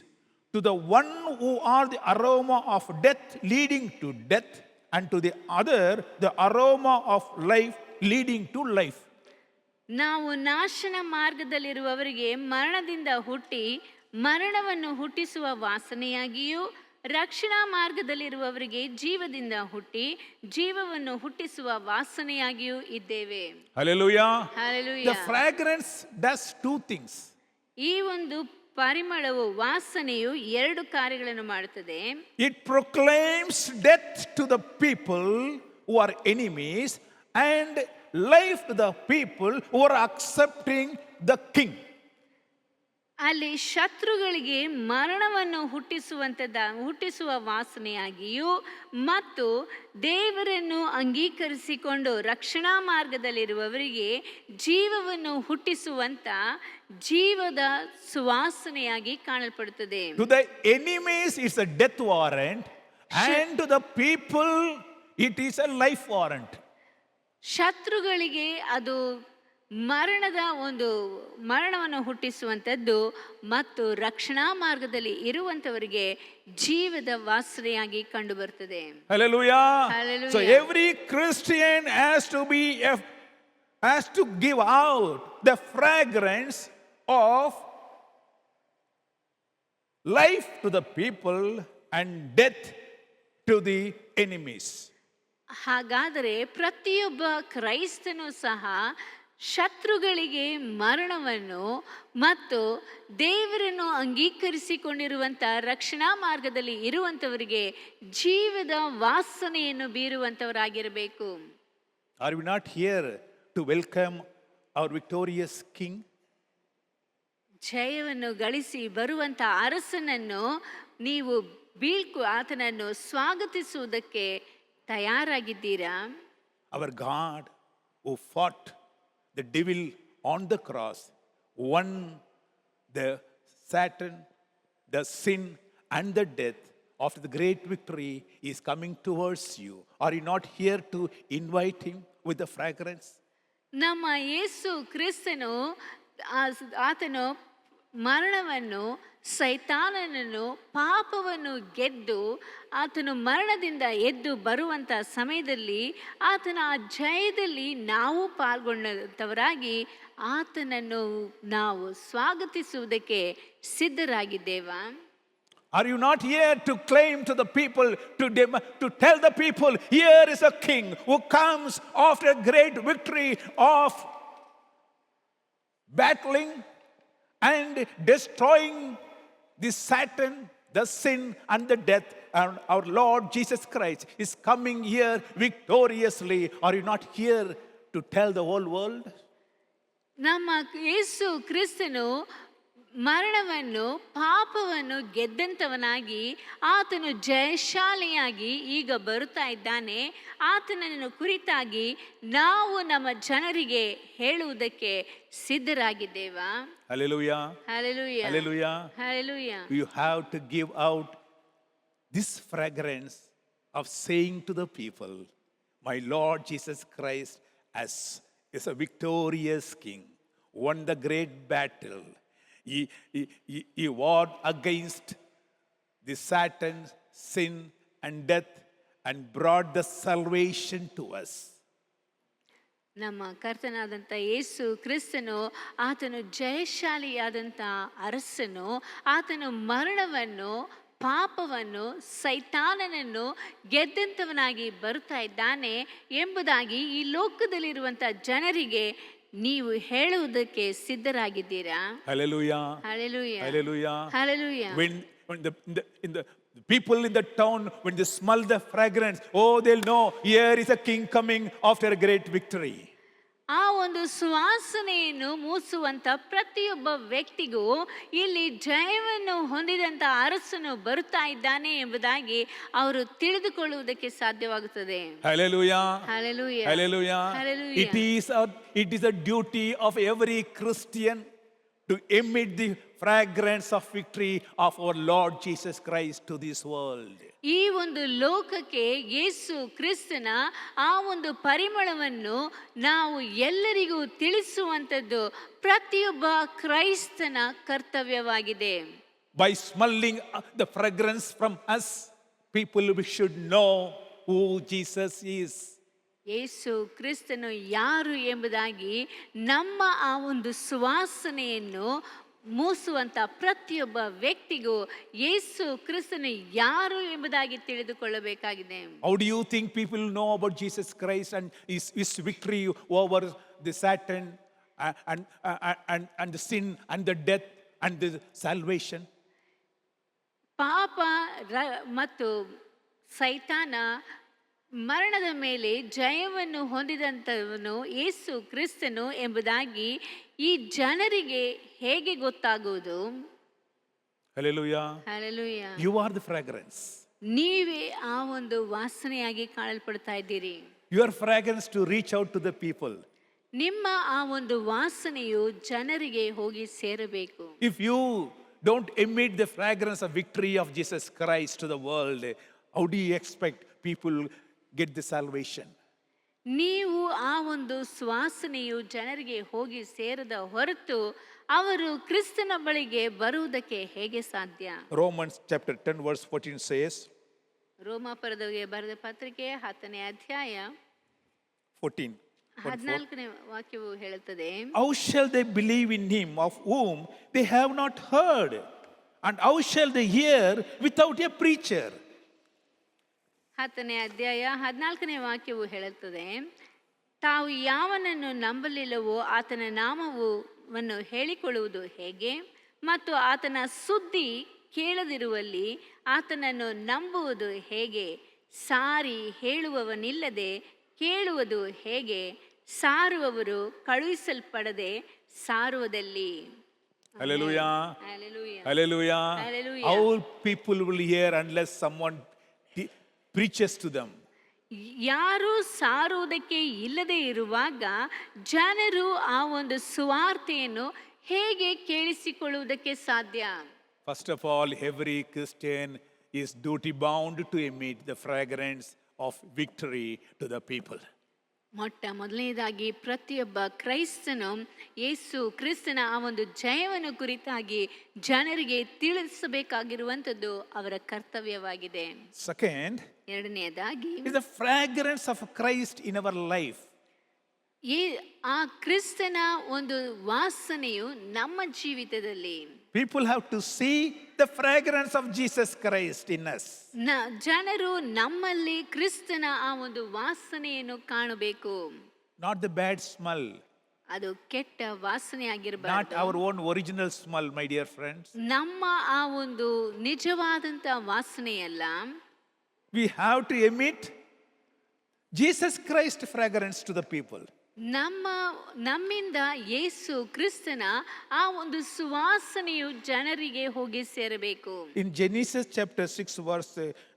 to the one who are the aroma of death leading to death, and to the other the aroma of life leading to life. ನಾವು ನಾಶನ ಮಾರ್ಗದಲ್ಲಿರುವವರಿಗೆ ಮರಣದಿಂದ ಹುಟ್ಟಿ ಮರಣವನ್ನು ಹುಟ್ಟಿಸುವ ವಾಸನೆಯಾಗಿಯೂ ರಕ್ಷಣಾ ಮಾರ್ಗದಲ್ಲಿರುವವರಿಗೆ ಜೀವದಿಂದ ಹುಟ್ಟಿ ಜೀವವನ್ನು ಹುಟ್ಟಿಸುವ ವಾಸನೆಯಾಗಿಯೂ ಇದ್ದೇವೆ. Hallelujah. Hallelujah. The fragrance does two things. ಈ ಒಂದು ಪರಿಮಳವು ವಾಸನೆಯು ಎರಡು ಕಾರ್ಯಗಳನ್ನು ಮಾಡುತ್ತದೆ. It proclaims death to the people who are enemies and life to the people who are accepting the king. ಅಲ್ಲಿ ಶತ್ರುಗಳಿಗೆ ಮರಣವನ್ನು ಹುಟ್ಟಿಸುವ ವಾಸನೆಯಾಗಿಯೂ ಮತ್ತು ದೇವರನ್ನು ಅಂಗೀಕರಿಸಿಕೊಂಡು ರಕ್ಷಣಾ ಮಾರ್ಗದಲ್ಲಿರುವವರಿಗೆ ಜೀವವನ್ನು ಹುಟ್ಟಿಸುವಂತ ಜೀವದ ಸುವಾಸನೆಯಾಗಿ ಕಾಣಲ್ಪಡುತ್ತದೆ. To the enemies it's a death warrant and to the people it is a life warrant. ಶತ್ರುಗಳಿಗೆ ಅದು ಮರಣವನ್ನು ಹುಟ್ಟಿಸುವಂಥದ್ದು ಮತ್ತು ರಕ್ಷಣಾ ಮಾರ್ಗದಲ್ಲಿ ಇರುವಂತವರಿಗೆ ಜೀವದ ವಾಸನೆಯಾಗಿ ಕಂಡು ಬರ್ತದೆ. Hallelujah. Hallelujah. So every Christian has to give out the fragrance of life to the people and death to the enemies. ಹಾಗಾದರೆ ಪ್ರತಿಯೊಬ್ಬ ಕ್ರೈಸ್ತನು ಸಹ ಶತ್ರುಗಳಿಗೆ ಮರಣವನ್ನು ಮತ್ತು ದೇವರನ್ನು ಅಂಗೀಕರಿಸಿಕೊಂಡಿರುವಂಥ ರಕ್ಷಣಾ ಮಾರ್ಗದಲ್ಲಿ ಇರುವಂಥವರಿಗೆ ಜೀವದ ವಾಸನೆಯನ್ನು ಬೀರುವಂಥವರಾಗಿರಬೇಕು. Are we not here to welcome our victorious king? ಜಯವನ್ನು ಗಳಿಸಿ ಬರುವಂಥ ಅರಸನನ್ನು ನೀವು ಆತನನ್ನು ಸ್ವಾಗತಿಸುವುದಕ್ಕೆ ತಯಾರಾಗಿದ್ದೀರಾ? Our God who fought the devil on the cross, won the Satan, the sin and the death. After the great victory, he is coming towards you. Are you not here to invite him with the fragrance? ನಮ್ಮ ಯೇಸು ಕ್ರಿಸ್ತನು ಆತನು ಮರಣವನ್ನು, ಸೈತಾನನನ್ನು, ಪಾಪವನ್ನು ಗೆದ್ದು ಆತನು ಮರಣದಿಂದ ಎದ್ದು ಬರುವಂಥ ಸಮಯದಲ್ಲಿ ಆತನ ಆ ಜಯದಲ್ಲಿ ನಾವು ಪಾಲ್ಗೊಂಡಂಥವರಾಗಿ ಆತನನ್ನು ನಾವು ಸ್ವಾಗತಿಸುವುದಕ್ಕೆ ಸಿದ್ಧರಾಗಿದ್ದೇವಾ? Are you not here to claim to the people, to tell the people, here is a king who comes after a great victory of battling and destroying the Satan, the sin and the death, and our Lord Jesus Christ is coming here victoriously. Are you not here to tell the whole world? ನಮ್ಮ ಯೇಸು ಕ್ರಿಸ್ತನು ಮರಣವನ್ನು, ಪಾಪವನ್ನು ಗೆದ್ದಂಥವನಾಗಿ ಆತನು ಜಯಶಾಲಿಯಾಗಿ ಈಗ ಬರುತ್ತಾ ಇದ್ದಾನೆ. ಆತನನ್ನು ಕುರಿತಾಗಿ ನಾವು ನಮ್ಮ ಜನರಿಗೆ ಹೇಳುವುದಕ್ಕೆ ಸಿದ್ಧರಾಗಿದ್ದೇವಾ? Hallelujah. Hallelujah. Hallelujah. Hallelujah. You have to give out this fragrance of saying to the people, my Lord Jesus Christ is a victorious king, won the great battle. He warred against the Satan, sin and death and brought the salvation to us. ನಮ್ಮ ಕರ್ತನಾದಂಥ ಯೇಸು ಕ್ರಿಸ್ತನು ಆತನು ಜಯಶಾಲಿಯಾದಂಥ ಅರಸನು. ಆತನು ಮರಣವನ್ನು, ಪಾಪವನ್ನು, ಸೈತಾನನನ್ನು ಗೆದ್ದಂಥವನಾಗಿ ಬರುತ್ತಾ ಇದ್ದಾನೆ ಎಂಬುದಾಗಿ ಈ ಲೋಕದಲ್ಲಿರುವಂಥ ಜನರಿಗೆ ನೀವು ಹೇಳುವುದಕ್ಕೆ ಸಿದ್ಧರಾಗಿದ್ದೀರಾ? Hallelujah. Hallelujah. Hallelujah. Hallelujah. When the people in the town, when they smell the fragrance, oh, they'll know here is a king coming after a great victory. ಆ ಒಂದು ಸುವಾಸನೆಯನ್ನು ಮೂಸುವಂತ ಪ್ರತಿಯೊಬ್ಬ ವ್ಯಕ್ತಿಗೂ ಇಲ್ಲಿ ಜಯವನ್ನು ಹೊಂದಿದಂತ ಅರಸನು ಬರುತ್ತಾ ಇದ್ದಾನೆ ಎಂಬುದಾಗಿ ಅವರು ತಿಳಿದುಕೊಳ್ಳುವುದಕ್ಕೆ ಸಾಧ್ಯವಾಗುತ್ತದೆ. Hallelujah. Hallelujah. Hallelujah. Hallelujah. It is a duty of every Christian to emit the fragrance of victory of our Lord Jesus Christ to this world. ಈ ಒಂದು ಲೋಕಕ್ಕೆ ಯೇಸು ಕ್ರಿಸ್ತನ ಆ ಒಂದು ಪರಿಮಳವನ್ನು ನಾವು ಎಲ್ಲರಿಗೂ ತಿಳಿಸುವಂಥದ್ದು ಪ್ರತಿಯೊಬ್ಬ ಕ್ರೈಸ್ತನ ಕರ್ತವ್ಯವಾಗಿದೆ. By smelling the fragrance from us, people should know who Jesus is. ಯೇಸು ಕ್ರಿಸ್ತನು ಯಾರು ಎಂಬುದಾಗಿ ನಮ್ಮ ಆ ಒಂದು ಸುವಾಸನೆಯನ್ನು ಮೂಸುವಂತ ಪ್ರತಿಯೊಬ್ಬ ವ್ಯಕ್ತಿಗೂ ಯೇಸು ಕ್ರಿಸ್ತನು ಯಾರು ಎಂಬುದಾಗಿ ತಿಳಿದುಕೊಳ್ಳಬೇಕಾಗಿದೆ. How do you think people know about Jesus Christ and his victory over the Satan and the sin and the death and the salvation. ಪಾಪ ಮತ್ತು ಸೈತಾನ ಮರಣದ ಮೇಲೆ ಜಯವನ್ನು ಹೊಂದಿದಂಥವನು ಯೇಸು ಕ್ರಿಸ್ತನು ಎಂಬುದಾಗಿ ಈ ಜನರಿಗೆ ಹೇಗೆ ಗೊತ್ತಾಗುವುದು? Hallelujah. Hallelujah. You are the fragrance. ನೀವೇ ಆ ಒಂದು ವಾಸನೆಯಾಗಿ ಕಾಣಲ್ಪಡ್ತಾ ಇದ್ದೀರಿ. Your fragrance to reach out to the people. ನಿಮ್ಮ ಆ ಒಂದು ವಾಸನೆಯು ಜನರಿಗೆ ಹೋಗಿ ಸೇರಬೇಕು. If you don't emit the fragrance of victory of Jesus Christ to the world, how do you expect people get the salvation? ನೀವು ಆ ಒಂದು ಸುವಾಸನೆಯು ಜನರಿಗೆ ಹೋಗಿ ಸೇರದ ಹೊರತು ಅವರು ಕ್ರಿಸ್ತನ ಬಳಿಗೆ ಬರುವುದಕ್ಕೆ ಹೇಗೆ ಸಾಧ್ಯ? Romans chapter 10 verse 14 says, ರೋಮಾಪುರದವರಿಗೆ ಬರೆದ ಪತ್ರಿಕೆ 10ನೇ ಅಧ್ಯಾಯ 14. 14ನೇ ವಾಕ್ಯವು ಹೇಳುತ್ತದೆ, How shall they believe in him of whom they have not heard? And how shall they hear without a preacher? 10ನೇ ಅಧ್ಯಾಯ 14ನೇ ವಾಕ್ಯವು ಹೇಳುತ್ತದೆ, ತಾವು ಯಾವನನ್ನು ನಂಬಲಿಲ್ಲವೋ ಆತನ ನಾಮವನ್ನು ಹೇಳಿಕೊಳ್ಳುವುದು ಹೇಗೆ? ಮತ್ತು ಆತನ ಸುದ್ದಿ ಕೇಳದಿರುವಲ್ಲಿ ಆತನನ್ನು ನಂಬುವುದು ಹೇಗೆ? ಸಾರಿ ಹೇಳುವವನಿಲ್ಲದೆ ಕೇಳುವುದು ಹೇಗೆ? ಸಾರುವವರು ಕಳುಹಿಸಲ್ಪಡದೆ ಸಾರುವುದಲ್ಲಿ. Hallelujah. Hallelujah. Hallelujah. Hallelujah. How people will hear unless someone preaches to them? ಯಾರು ಸಾರುವುದಕ್ಕೆ ಇಲ್ಲದೆ ಇರುವಾಗ ಜನರು ಆ ಒಂದು ಸುವಾರ್ತೆಯನ್ನು ಹೇಗೆ ಕೇಳಿಸಿಕೊಳ್ಳುವುದಕ್ಕೆ ಸಾಧ್ಯ? First of all, every Christian is duty bound to emit the fragrance of victory to the people. ಮೊಟ್ಟ ಮೊದಲನೇದಾಗಿ ಪ್ರತಿಯೊಬ್ಬ ಕ್ರೈಸ್ತನು ಯೇಸು ಕ್ರಿಸ್ತನ ಆ ಒಂದು ಜಯವನ್ನು ಕುರಿತಾಗಿ ಜನರಿಗೆ ತಿಳಿಸಬೇಕಾಗಿರುವಂಥದ್ದು ಅವರ ಕರ್ತವ್ಯವಾಗಿದೆ. Second, ಎರಡನೆಯದಾಗಿ is the fragrance of Christ in our life. ಆ ಕ್ರಿಸ್ತನ ಒಂದು ವಾಸನೆಯು ನಮ್ಮ ಜೀವಿತದಲ್ಲಿ People have to see the fragrance of Jesus Christ in us. ಜನರು ನಮ್ಮಲ್ಲಿ ಕ್ರಿಸ್ತನ ಆ ಒಂದು ವಾಸನೆಯನ್ನು ಕಾಣಬೇಕು. Not the bad smell. ಅದು ಕೆಟ್ಟ ವಾಸನೆ Not ಆಗಿರಬಾರದು. our own original smell, my dear friends. ನಮ್ಮ ಆ ಒಂದು ನಿಜವಾದಂತ ವಾಸನೆಯಲ್ಲ. We have to emit Jesus Christ fragrance to the people. ನಮ್ಮಿಂದ ಯೇಸು ಕ್ರಿಸ್ತನ ಆ ಒಂದು ಸುವಾಸನೆಯು ಜನರಿಗೆ ಹೋಗಿ ಸೇರಬೇಕು. In Genesis chapter 6 verse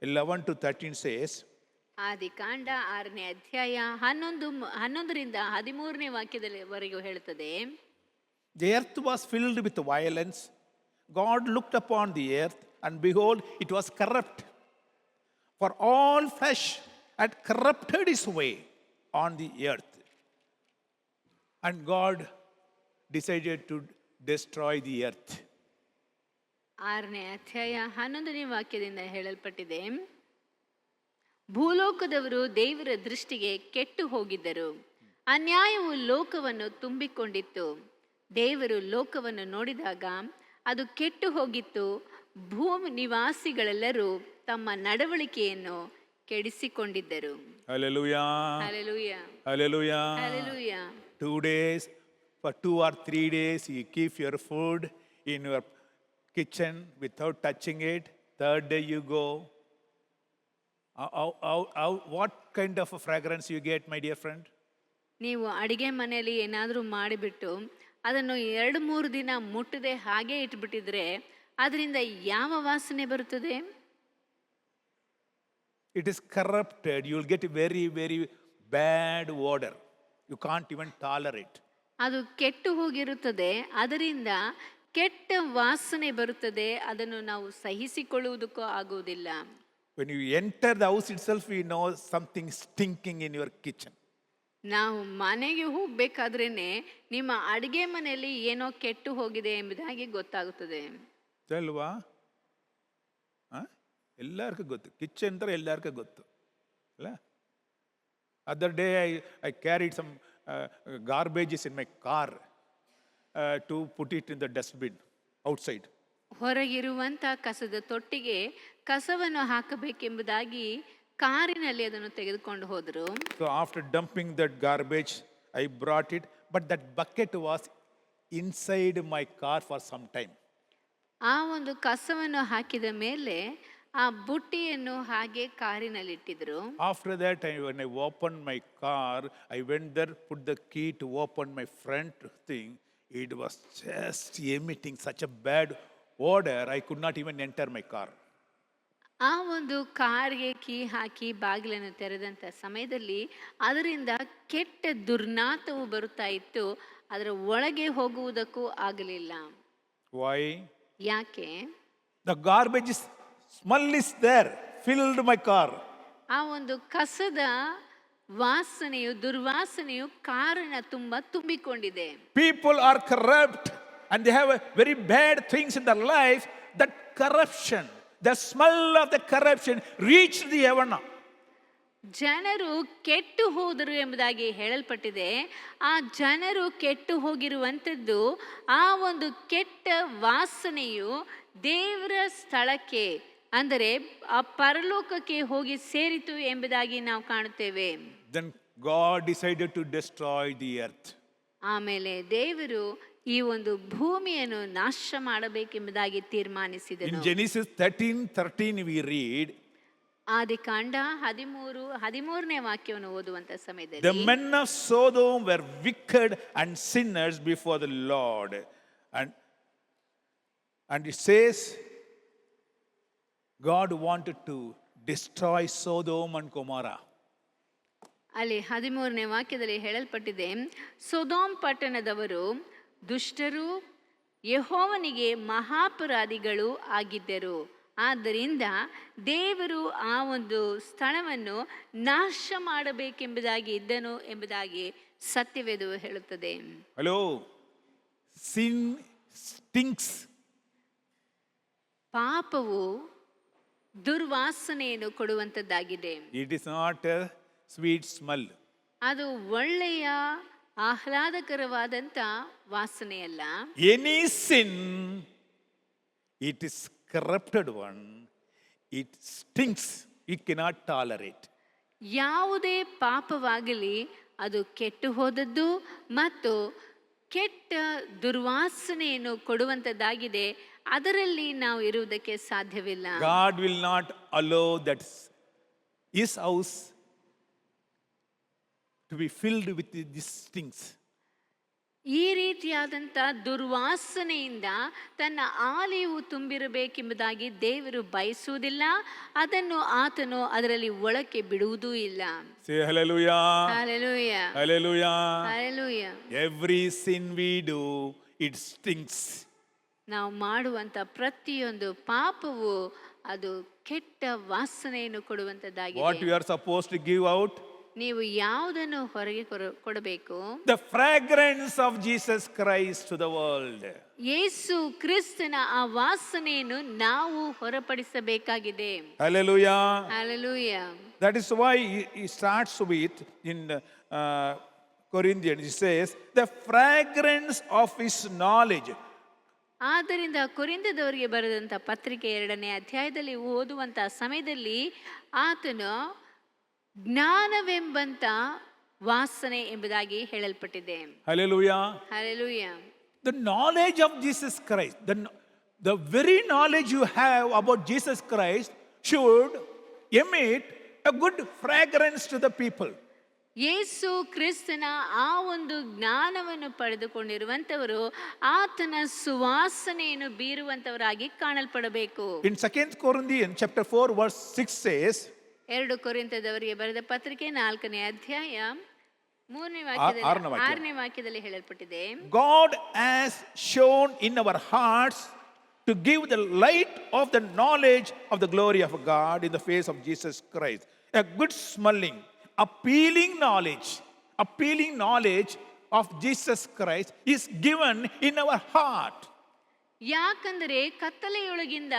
11 to 13 says, ಆದಿಕಾಂಡ 6ನೇ ಅಧ್ಯಾಯ 11ರಿಂದ 13ನೇ ವಾಕ್ಯದವರೆಗೂ ಹೇಳುತ್ತದೆ, the earth was filled with violence. God looked upon the earth, and behold, it was corrupt. For all flesh had corrupted his way on the earth. And God decided to destroy the earth. 6ನೇ ಅಧ್ಯಾಯ 11ನೇ ವಾಕ್ಯದಿಂದ ಹೇಳಲ್ಪಟ್ಟಿದೆ, ಭೂಲೋಕದವರು ದೇವರ ದೃಷ್ಟಿಗೆ ಕೆಟ್ಟು ಹೋಗಿದ್ದರು, ಅನ್ಯಾಯವು ಲೋಕವನ್ನು ತುಂಬಿಕೊಂಡಿತ್ತು. ದೇವರು ಲೋಕವನ್ನು ನೋಡಿದಾಗ ಅದು ಕೆಟ್ಟು ಹೋಗಿತ್ತು, ಭೂಮಿ ನಿವಾಸಿಗಳೆಲ್ಲರೂ ತಮ್ಮ ನಡವಳಿಕೆಯನ್ನು ಕೆಡಿಸಿಕೊಂಡಿದ್ದರು. Hallelujah. Hallelujah. Hallelujah. Hallelujah. 2 days, for 2 or 3 days, you keep your food in your kitchen without touching it. Third day you go. What kind of a fragrance you get, my dear friend? ನೀವು ಅಡಿಗೆ ಮನೆಯಲ್ಲಿ ಏನಾದರೂ ಮಾಡಿಬಿಟ್ಟು ಅದನ್ನು 2-3 ದಿನ ಮುಟ್ಟದೆ ಹಾಗೆ ಇಟ್ಬಿಟ್ಟಿದ್ರೆ ಅದರಿಂದ ಯಾವ ವಾಸನೆ ಬರುತ್ತದೆ? It is corrupted. You will get a very, very bad odor. You can't even tolerate. ಅದು ಕೆಟ್ಟು ಹೋಗಿರುತ್ತದೆ, ಅದರಿಂದ ಕೆಟ್ಟ ವಾಸನೆ ಬರುತ್ತದೆ, ಅದನ್ನು ನಾವು ಸಹಿಸಿಕೊಳ್ಳುವುದಕ್ಕೂ ಆಗುವುದಿಲ್ಲ. When you enter the house itself, you know something stinking in your kitchen. ನಾವು ಮನೆಗೆ ಹೋಗ್ಬೇಕಾದ್ರೇನೆ ನಿಮ್ಮ ಅಡಿಗೆ ಮನೆಯಲ್ಲಿ ಏನೋ ಕೆಟ್ಟು ಹೋಗಿದೆ ಎಂಬುದಾಗಿ ಗೊತ್ತಾಗುತ್ತದೆ. ಅಲ್ವಾ? ಎಲ್ಲರಿಗೂ ಗೊತ್ತು, ಕಿಚನ್ ಅಂದ್ರೆ ಎಲ್ಲರಿಗೂ ಗೊತ್ತು ಅಲ್ಲ. Other day I carried some garbages in my car to put it in the dustbin outside. ಹೊರಗಿರುವಂಥ ಕಸದ ತೊಟ್ಟಿಗೆ ಕಸವನ್ನು ಹಾಕಬೇಕೆಂಬುದಾಗಿ ಕಾರಿನಲ್ಲಿ ಅದನ್ನು ತೆಗೆದುಕೊಂಡು ಹೋದರು. So after dumping that garbage I brought it, but that bucket was inside my car for some time. ಆ ಒಂದು ಕಸವನ್ನು ಹಾಕಿದ ಮೇಲೆ ಆ ಬುಟ್ಟಿಯನ್ನು ಹಾಗೆ ಕಾರಿನಲ್ಲಿಟ್ಟಿದ್ರು. After that, when I opened my car, I went there, put the key to open my front thing. It was just emitting such a bad odor, I could not even enter my car. ಆ ಒಂದು ಕಾರ್ಗೆ ಕೀ ಹಾಕಿ ಬಾಗಿಲನ್ನು ತೆರೆದಂಥ ಸಮಯದಲ್ಲಿ ಅದರಿಂದ ಕೆಟ್ಟ ದುರ್ನಾತವು ಬರುತ್ತಾ ಇತ್ತು. ಅದರ ಒಳಗೆ ಹೋಗುವುದಕ್ಕೂ ಆಗಲಿಲ್ಲ. Why? ಯಾಕೆ? The garbage smell is there, filled my car. ಆ ಒಂದು ಕಸದ ವಾಸನೆಯು ದುರ್ವಾಸನೆಯು ಕಾರಿನ ತುಂಬ ತುಂಬಿಕೊಂಡಿದೆ. People are corrupt and they have very bad things in their life. That corruption, the smell of the corruption reached the heaven. ಜನರು ಕೆಟ್ಟು ಹೋದರು ಎಂಬುದಾಗಿ ಹೇಳಲ್ಪಟ್ಟಿದೆ. ಆ ಜನರು ಕೆಟ್ಟು ಹೋಗಿರುವಂಥದ್ದು ಆ ಒಂದು ಕೆಟ್ಟ ವಾಸನೆಯು ದೇವರ ಸ್ಥಳಕ್ಕೆ ಅಂದರೆ ಆ ಪರಲೋಕಕ್ಕೆ ಹೋಗಿ ಸೇರಿತು ಎಂಬುದಾಗಿ ನಾವು ಕಾಣುತ್ತೇವೆ. Then God decided to destroy the earth. ಆಮೇಲೆ ದೇವರು ಈ ಒಂದು ಭೂಮಿಯನ್ನು ನಾಶ ಮಾಡಬೇಕೆಂಬುದಾಗಿ ತೀರ್ಮಾನಿಸಿದನು. In Genesis 13:13 we read, ಆದಿಕಾಂಡ 13ನೇ ವಾಕ್ಯವನ್ನು ಓದುವಂತ ಸಮಯದಲ್ಲಿ, the men of Sodom were wicked and sinners before the Lord. And it says God wanted to destroy Sodom and Gomorrah. ಅಲ್ಲಿ 13ನೇ ವಾಕ್ಯದಲ್ಲಿ ಹೇಳಲ್ಪಟ್ಟಿದೆ, ಸೊದೋಮ್ ಪಟ್ಟಣದವರು ದುಷ್ಟರು, ಯೆಹೋವನಿಗೆ ಮಹಾಪರಾಧಿಗಳು ಆಗಿದ್ದರು. ಆದ್ದರಿಂದ ದೇವರು ಆ ಒಂದು ಸ್ಥಳವನ್ನು ನಾಶ ಮಾಡಬೇಕೆಂಬುದಾಗಿ ಇದ್ದನು ಎಂಬುದಾಗಿ ಸತ್ಯವೇದವು ಹೇಳುತ್ತದೆ. Hello, sin stinks. ಪಾಪವು ದುರ್ವಾಸನೆಯನ್ನು ಕೊಡುವಂಥದ್ದಾಗಿದೆ. It is not a sweet smell. ಅದು ಒಳ್ಳೆಯ ಆಹ್ಲಾದಕರವಾದಂಥ ವಾಸನೆಯಲ್ಲ. Any sin, it is corrupted one, it stinks, it cannot tolerate. ಯಾವುದೇ ಪಾಪವಾಗಲಿ ಅದು ಕೆಟ್ಟು ಹೋದದ್ದು ಮತ್ತು ಕೆಟ್ಟ ದುರ್ವಾಸನೆಯನ್ನು ಕೊಡುವಂಥದ್ದಾಗಿದೆ. ಅದರಲ್ಲಿ ನಾವು ಇರುವುದಕ್ಕೆ ಸಾಧ್ಯವಿಲ್ಲ. God will not allow that his house to be filled with these things. ಈ ರೀತಿಯಾದಂಥ ದುರ್ವಾಸನೆಯಿಂದ ತನ್ನ ಆಲಯವು ತುಂಬಿರಬೇಕೆಂಬುದಾಗಿ ದೇವರು ಬಯಸುವುದಿಲ್ಲ. ಅದನ್ನು ಆತನು ಅದರಲ್ಲಿ ಒಳಕ್ಕೆ ಬಿಡುವುದೂ ಇಲ್ಲ. Say hallelujah. Hallelujah. Hallelujah. Hallelujah. Every sin we do, it stinks. ನಾವು ಮಾಡುವಂಥ ಪ್ರತಿಯೊಂದು ಪಾಪವು ಅದು ಕೆಟ್ಟ ವಾಸನೆಯನ್ನು ಕೊಡುವಂಥದ್ದಾಗಿದೆ. What we are supposed to give out? ನೀವು ಯಾವುದನ್ನು ಹೊರಗೆ ಕೊಡಬೇಕು? The fragrance of Jesus Christ to the world. ಯೇಸು ಕ್ರಿಸ್ತನ ಆ ವಾಸನೆಯನ್ನು ನಾವು ಹೊರಪಡಿಸಬೇಕಾಗಿದೆ. Hallelujah. Hallelujah. That is why he starts with in Corinthians, he says, the fragrance of his knowledge. ಆದ್ದರಿಂದ ಕೊರಿಂಥದವರಿಗೆ ಬರೆದಂಥ ಪತ್ರಿಕೆ 2ನೇ ಅಧ್ಯಾಯದಲ್ಲಿ ಓದುವಂಥ ಸಮಯದಲ್ಲಿ ಆತನು ಜ್ಞಾನವೆಂಬಂತ ವಾಸನೆ ಎಂಬುದಾಗಿ ಹೇಳಲ್ಪಟ್ಟಿದೆ. Hallelujah. Hallelujah. The knowledge of Jesus Christ, the very knowledge you have about Jesus Christ should emit a good fragrance to the people. ಯೇಸು ಕ್ರಿಸ್ತನ ಆ ಒಂದು ಜ್ಞಾನವನ್ನು ಪಡೆದುಕೊಂಡಿರುವಂತವರು ಆತನ ಸುವಾಸನೆಯನ್ನು ಬೀರುವಂತವರಾಗಿ ಕಾಣಲ್ಪಡಬೇಕು. In 2 Corinthians chapter 4 verse 6 says, 2 ಕೊರಿಂಥದವರಿಗೆ ಬರೆದ ಪತ್ರಿಕೆ 4ನೇ ಅಧ್ಯಾಯ 6ನೇ ವಾಕ್ಯದಲ್ಲಿ ಹೇಳಲ್ಪಟ್ಟಿದೆ, God has shown in our hearts to give the light of the knowledge of the glory of God in the face of Jesus Christ. A good smelling, appealing knowledge of Jesus Christ is given in our heart. ಯಾಕಂದರೆ ಕತ್ತಲೆಯೊಳಗಿಂದ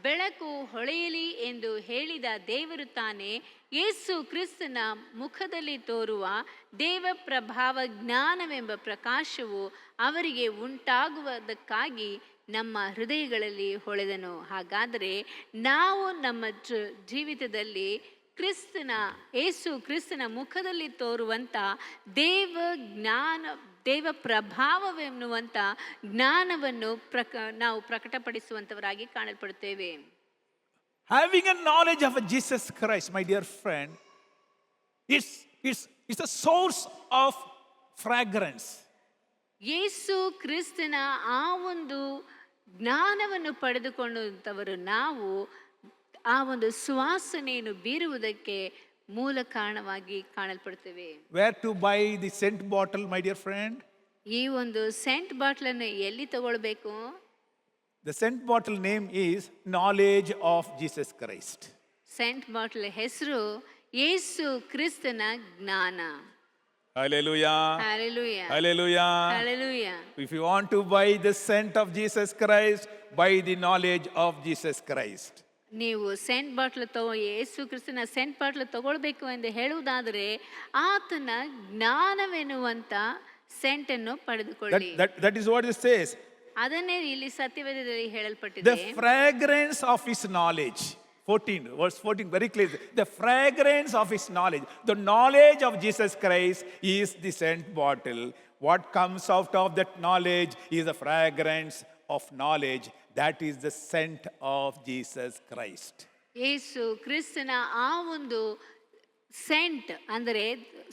ಬೆಳಕು ಹೊಳೆಯಲಿ ಎಂದು ಹೇಳಿದ ದೇವರು ತಾನೇ ಯೇಸು ಕ್ರಿಸ್ತನ ಮುಖದಲ್ಲಿ ತೋರುವ ದೇವ ಪ್ರಭಾವ ಜ್ಞಾನವೆಂಬ ಪ್ರಕಾಶವು ಅವರಿಗೆ ಉಂಟಾಗುವುದಕ್ಕಾಗಿ ನಮ್ಮ ಹೃದಯಗಳಲ್ಲಿ ಹೊಳೆದನು. ಹಾಗಾದರೆ ನಾವು ನಮ್ಮ ಜೀವಿತದಲ್ಲಿ ಯೇಸು ಕ್ರಿಸ್ತನ ಮುಖದಲ್ಲಿ ತೋರುವಂಥ ದೇವ ಪ್ರಭಾವವೆನ್ನುವಂಥ ಜ್ಞಾನವನ್ನು ನಾವು ಪ್ರಕಟಪಡಿಸುವಂಥವರಾಗಿ ಕಾಣಲ್ಪಡುತ್ತೇವೆ. Having a knowledge of Jesus Christ, my dear friend, it's a source of fragrance. ಯೇಸು ಕ್ರಿಸ್ತನ ಆ ಒಂದು ಜ್ಞಾನವನ್ನು ಪಡೆದುಕೊಂಡಂಥವರು ನಾವು ಆ ಒಂದು ಸುವಾಸನೆಯನ್ನು ಬೀರುವುದಕ್ಕೆ ಮೂಲ ಕಾರಣವಾಗಿ ಕಾಣಲ್ಪಡ್ತೇವೆ. Where to buy the scent bottle, my dear friend? ಈ ಒಂದು ಸೆಂಟ್ ಬಾಟ್ಲನ್ನು ಎಲ್ಲಿ ತಗೊಳ್ಬೇಕು? The scent bottle name is knowledge of Jesus Christ. Scent bottle ಹೆಸರು ಯೇಸು ಕ್ರಿಸ್ತನ ಜ್ಞಾನ. Hallelujah. Hallelujah. Hallelujah. Hallelujah. If you want to buy the scent of Jesus Christ, buy the knowledge of Jesus Christ. ನೀವು ಸೆಂಟ್ ಬಾಟ್ಲ್ ಯೇಸು ಕ್ರಿಸ್ತನ ಸೆಂಟ್ ಬಾಟ್ಲ್ ತಗೊಳ್ಬೇಕು ಎಂದು ಹೇಳುವುದಾದರೆ ಆತನ ಜ್ಞಾನವೆನ್ನುವಂತ ಸೆಂಟನ್ನು ಪಡೆದುಕೊಳ್ಳಿ. That is what it says. ಅದನ್ನೇ ಇಲ್ಲಿ ಸತ್ಯವೇದದಲ್ಲಿ ಹೇಳಲ್ಪಟ್ಟಿದೆ. The fragrance of his knowledge. 14, verse 14, very clear. The fragrance of his knowledge. The knowledge of Jesus Christ is the scent bottle. What comes out of that knowledge is the fragrance of knowledge. That is the scent of Jesus Christ. ಯೇಸು ಕ್ರಿಸ್ತನ ಆ ಒಂದು ಸೆಂಟ್ ಅಂದರೆ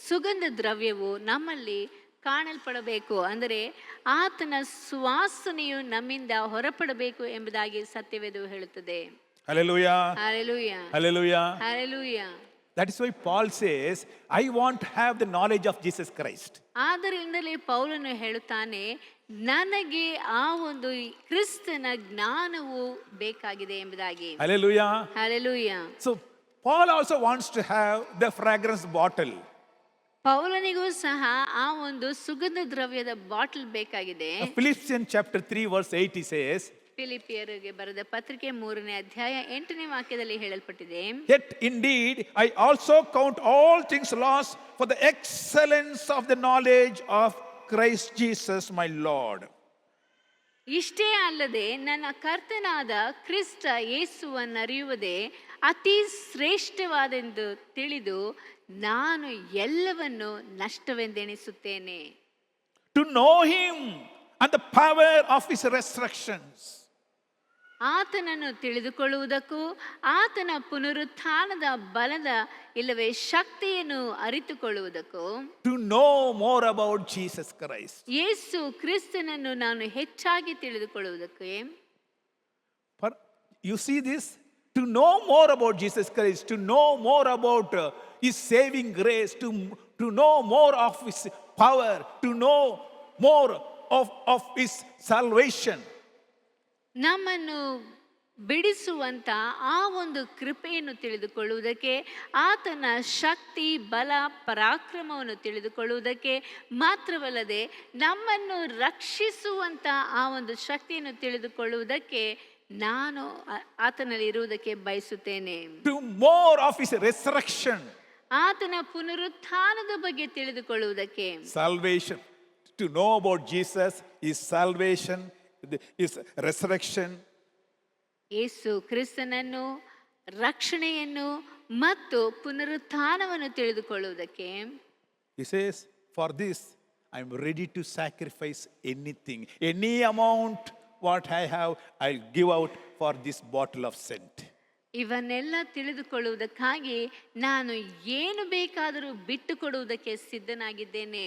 ಸುಗಂಧ ದ್ರವ್ಯವು ನಮ್ಮಲ್ಲಿ ಕಾಣಲ್ಪಡಬೇಕು, ಅಂದರೆ ಆತನ ಸುವಾಸನೆಯು ನಮ್ಮಿಂದ ಹೊರಪಡಬೇಕು ಎಂಬುದಾಗಿ ಸತ್ಯವೇದವು ಹೇಳುತ್ತದೆ. Hallelujah. Hallelujah. Hallelujah. Hallelujah. That is why Paul says, I want to have the knowledge of Jesus Christ. ಆದ್ದರಿಂದಲೇ ಪೌಲನು ಹೇಳುತ್ತಾನೆ, ನನಗೆ ಆ ಒಂದು ಕ್ರಿಸ್ತನ ಜ್ಞಾನವು ಬೇಕಾಗಿದೆ ಎಂಬುದಾಗಿ. Hallelujah. Hallelujah. So Paul also wants to have the fragrance bottle. ಪೌಲನಿಗೂ ಸಹ ಆ ಒಂದು ಸುಗಂಧ ದ್ರವ್ಯದ ಬಾಟಲ್ ಬೇಕಾಗಿದೆ. Philippians chapter 3 verse 8 he says, ಫಿಲಿಪಿಯರಿಗೆ ಬರೆದ ಪತ್ರಿಕೆ 3ನೇ ಅಧ್ಯಾಯ 8ನೇ ವಾಕ್ಯದಲ್ಲಿ ಹೇಳಲ್ಪಟ್ಟಿದೆ, Yet indeed I also count all things lost for the excellence of the knowledge of Christ Jesus my Lord. ಇಷ್ಟೇ ಅಲ್ಲದೆ ನನ್ನ ಕರ್ತನಾದ ಕ್ರಿಸ್ತ ಯೇಸುವನ್ನರಿಯುವುದೇ ಅತಿ ಶ್ರೇಷ್ಠವಾದೆಂದು ತಿಳಿದು ನಾನು ಎಲ್ಲವನ್ನು ನಷ್ಟವೆಂದೆಣಿಸುತ್ತೇನೆ. To know him and the power of his resurrections. ಆತನನ್ನು ತಿಳಿದುಕೊಳ್ಳುವುದಕ್ಕೂ ಆತನ ಪುನರುತ್ಥಾನದ ಬಲದ ಇಲ್ಲವೇ ಶಕ್ತಿಯನ್ನು ಅರಿತುಕೊಳ್ಳುವುದಕ್ಕೂ. To know more about Jesus Christ. ಯೇಸು ಕ್ರಿಸ್ತನನ್ನು ನಾನು ಹೆಚ್ಚಾಗಿ ತಿಳಿದುಕೊಳ್ಳುವುದಕ್ಕೆ. You see this? To know more about Jesus Christ, to know more about his saving grace, to know more of his power, to know more of his salvation. ನಮ್ಮನ್ನು ಬಿಡಿಸುವಂತ ಆ ಒಂದು ಕೃಪೆಯನ್ನು ತಿಳಿದುಕೊಳ್ಳುವುದಕ್ಕೆ, ಆತನ ಶಕ್ತಿ ಬಲ ಪರಾಕ್ರಮವನ್ನು ತಿಳಿದುಕೊಳ್ಳುವುದಕ್ಕೆ ಮಾತ್ರವಲ್ಲದೆ ನಮ್ಮನ್ನು ರಕ್ಷಿಸುವಂತ ಆ ಒಂದು ಶಕ್ತಿಯನ್ನು ತಿಳಿದುಕೊಳ್ಳುವುದಕ್ಕೆ ನಾನು ಆತನಲ್ಲಿ ಇರುವುದಕ್ಕೆ ಬಯಸುತ್ತೇನೆ. To more of his resurrection. ಆತನ ಪುನರುತ್ಥಾನದ ಬಗ್ಗೆ ತಿಳಿದುಕೊಳ್ಳುವುದಕ್ಕೆ. Salvation. To know about Jesus is salvation, is resurrection. ಯೇಸು ಕ್ರಿಸ್ತನನ್ನು, ರಕ್ಷಣೆಯನ್ನು ಮತ್ತು ಪುನರುತ್ಥಾನವನ್ನು ತಿಳಿದುಕೊಳ್ಳುವುದಕ್ಕೆ. He says, for this I am ready to sacrifice anything, any amount what I have, I'll give out for this bottle of scent. ಇವನ್ನೆಲ್ಲ ತಿಳಿದುಕೊಳ್ಳುವುದಕ್ಕಾಗಿ ನಾನು ಏನು ಬೇಕಾದರೂ ಬಿಟ್ಟು ಕೊಡುವುದಕ್ಕೆ ಸಿದ್ಧನಾಗಿದ್ದೇನೆ.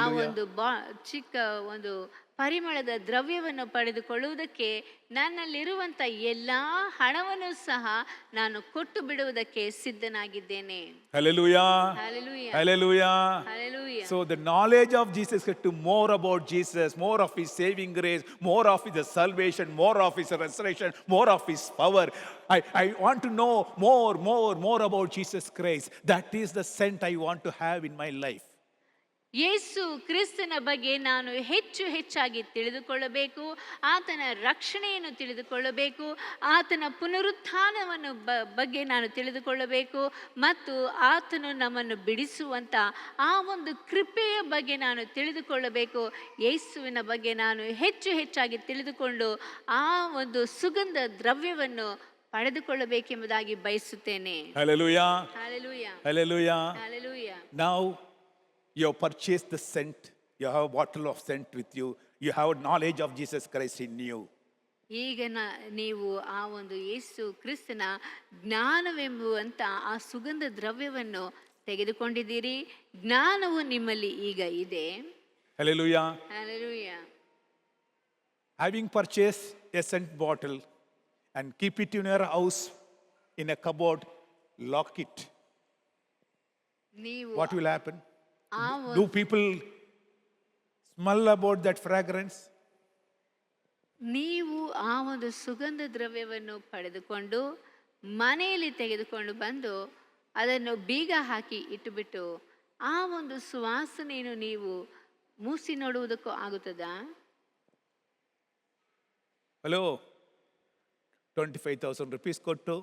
ಆ ಒಂದು ಚಿಕ್ಕ ಒಂದು ಪರಿಮಳದ ದ್ರವ್ಯವನ್ನು ಪಡೆದುಕೊಳ್ಳುವುದಕ್ಕೆ ನನ್ನಲ್ಲಿರುವಂತ ಎಲ್ಲಾ ಹಣವನ್ನು ಸಹ ನಾನು ಕೊಟ್ಟು ಬಿಡುವುದಕ್ಕೆ ಸಿದ್ಧನಾಗಿದ್ದೇನೆ. Hallelujah. Hallelujah. Hallelujah. Hallelujah. So the knowledge of Jesus, to more about Jesus, more of his saving grace, more of his salvation, more of his resurrection, more of his power. I want to know more about Jesus Christ. That is the scent I want to have in my life. ಯೇಸು ಕ್ರಿಸ್ತನ ಬಗ್ಗೆ ನಾನು ಹೆಚ್ಚಾಗಿ ತಿಳಿದುಕೊಳ್ಳಬೇಕು, ಆತನ ರಕ್ಷಣೆಯನ್ನು ತಿಳಿದುಕೊಳ್ಳಬೇಕು, ಆತನ ಪುನರುತ್ಥಾನವನ್ನು ಬಗ್ಗೆ ನಾನು ತಿಳಿದುಕೊಳ್ಳಬೇಕು ಮತ್ತು ಆತನು ನಮ್ಮನ್ನು ಬಿಡಿಸುವಂತ ಆ ಒಂದು ಕೃಪೆಯ ಬಗ್ಗೆ ನಾನು ತಿಳಿದುಕೊಳ್ಳಬೇಕು. ಯೇಸುವಿನ ಬಗ್ಗೆ ನಾನು ಹೆಚ್ಚಾಗಿ ತಿಳಿದುಕೊಂಡು ಆ ಒಂದು ಸುಗಂಧ ದ್ರವ್ಯವನ್ನು ಪಡೆದುಕೊಳ್ಳಬೇಕೆಂಬುದಾಗಿ ಬಯಸುತ್ತೇನೆ. Hallelujah. Hallelujah. Hallelujah. Hallelujah. Now you have purchased the scent You have a bottle of scent with you. You have knowledge of Jesus Christ in you. ಈಗ ನೀವು ಆ ಒಂದು ಯೇಸು ಕ್ರಿಸ್ತನ ಜ್ಞಾನವೆಂಬುವಂತ ಆ ಸುಗಂಧ ದ್ರವ್ಯವನ್ನು ತೆಗೆದುಕೊಂಡಿದ್ದೀರಿ. ಜ್ಞಾನವು ನಿಮ್ಮಲ್ಲಿ ಈಗ ಇದೆ. Hallelujah. Hallelujah. Having purchased a scent bottle and keep it in your house in a cupboard, lock it. ನೀವು What will happen? ಆ Do people smell about that fragrance? ನೀವು ಆ ಒಂದು ಸುಗಂಧ ದ್ರವ್ಯವನ್ನು ಪಡೆದುಕೊಂಡು ಮನೆಯಲ್ಲಿ ತೆಗೆದುಕೊಂಡು ಬಂದು ಅದನ್ನು ಬೀಗ ಹಾಕಿ ಇಟ್ಟುಬಿಟ್ಟು ಆ ಒಂದು ಸುವಾಸನೆಯನ್ನು ನೀವು ಮೂಸಿ ನೋಡುವುದಕ್ಕೂ ಆಗುತ್ತದಾ? ಹಲೋ, 25,000 rupees ಕೊಟ್ಟು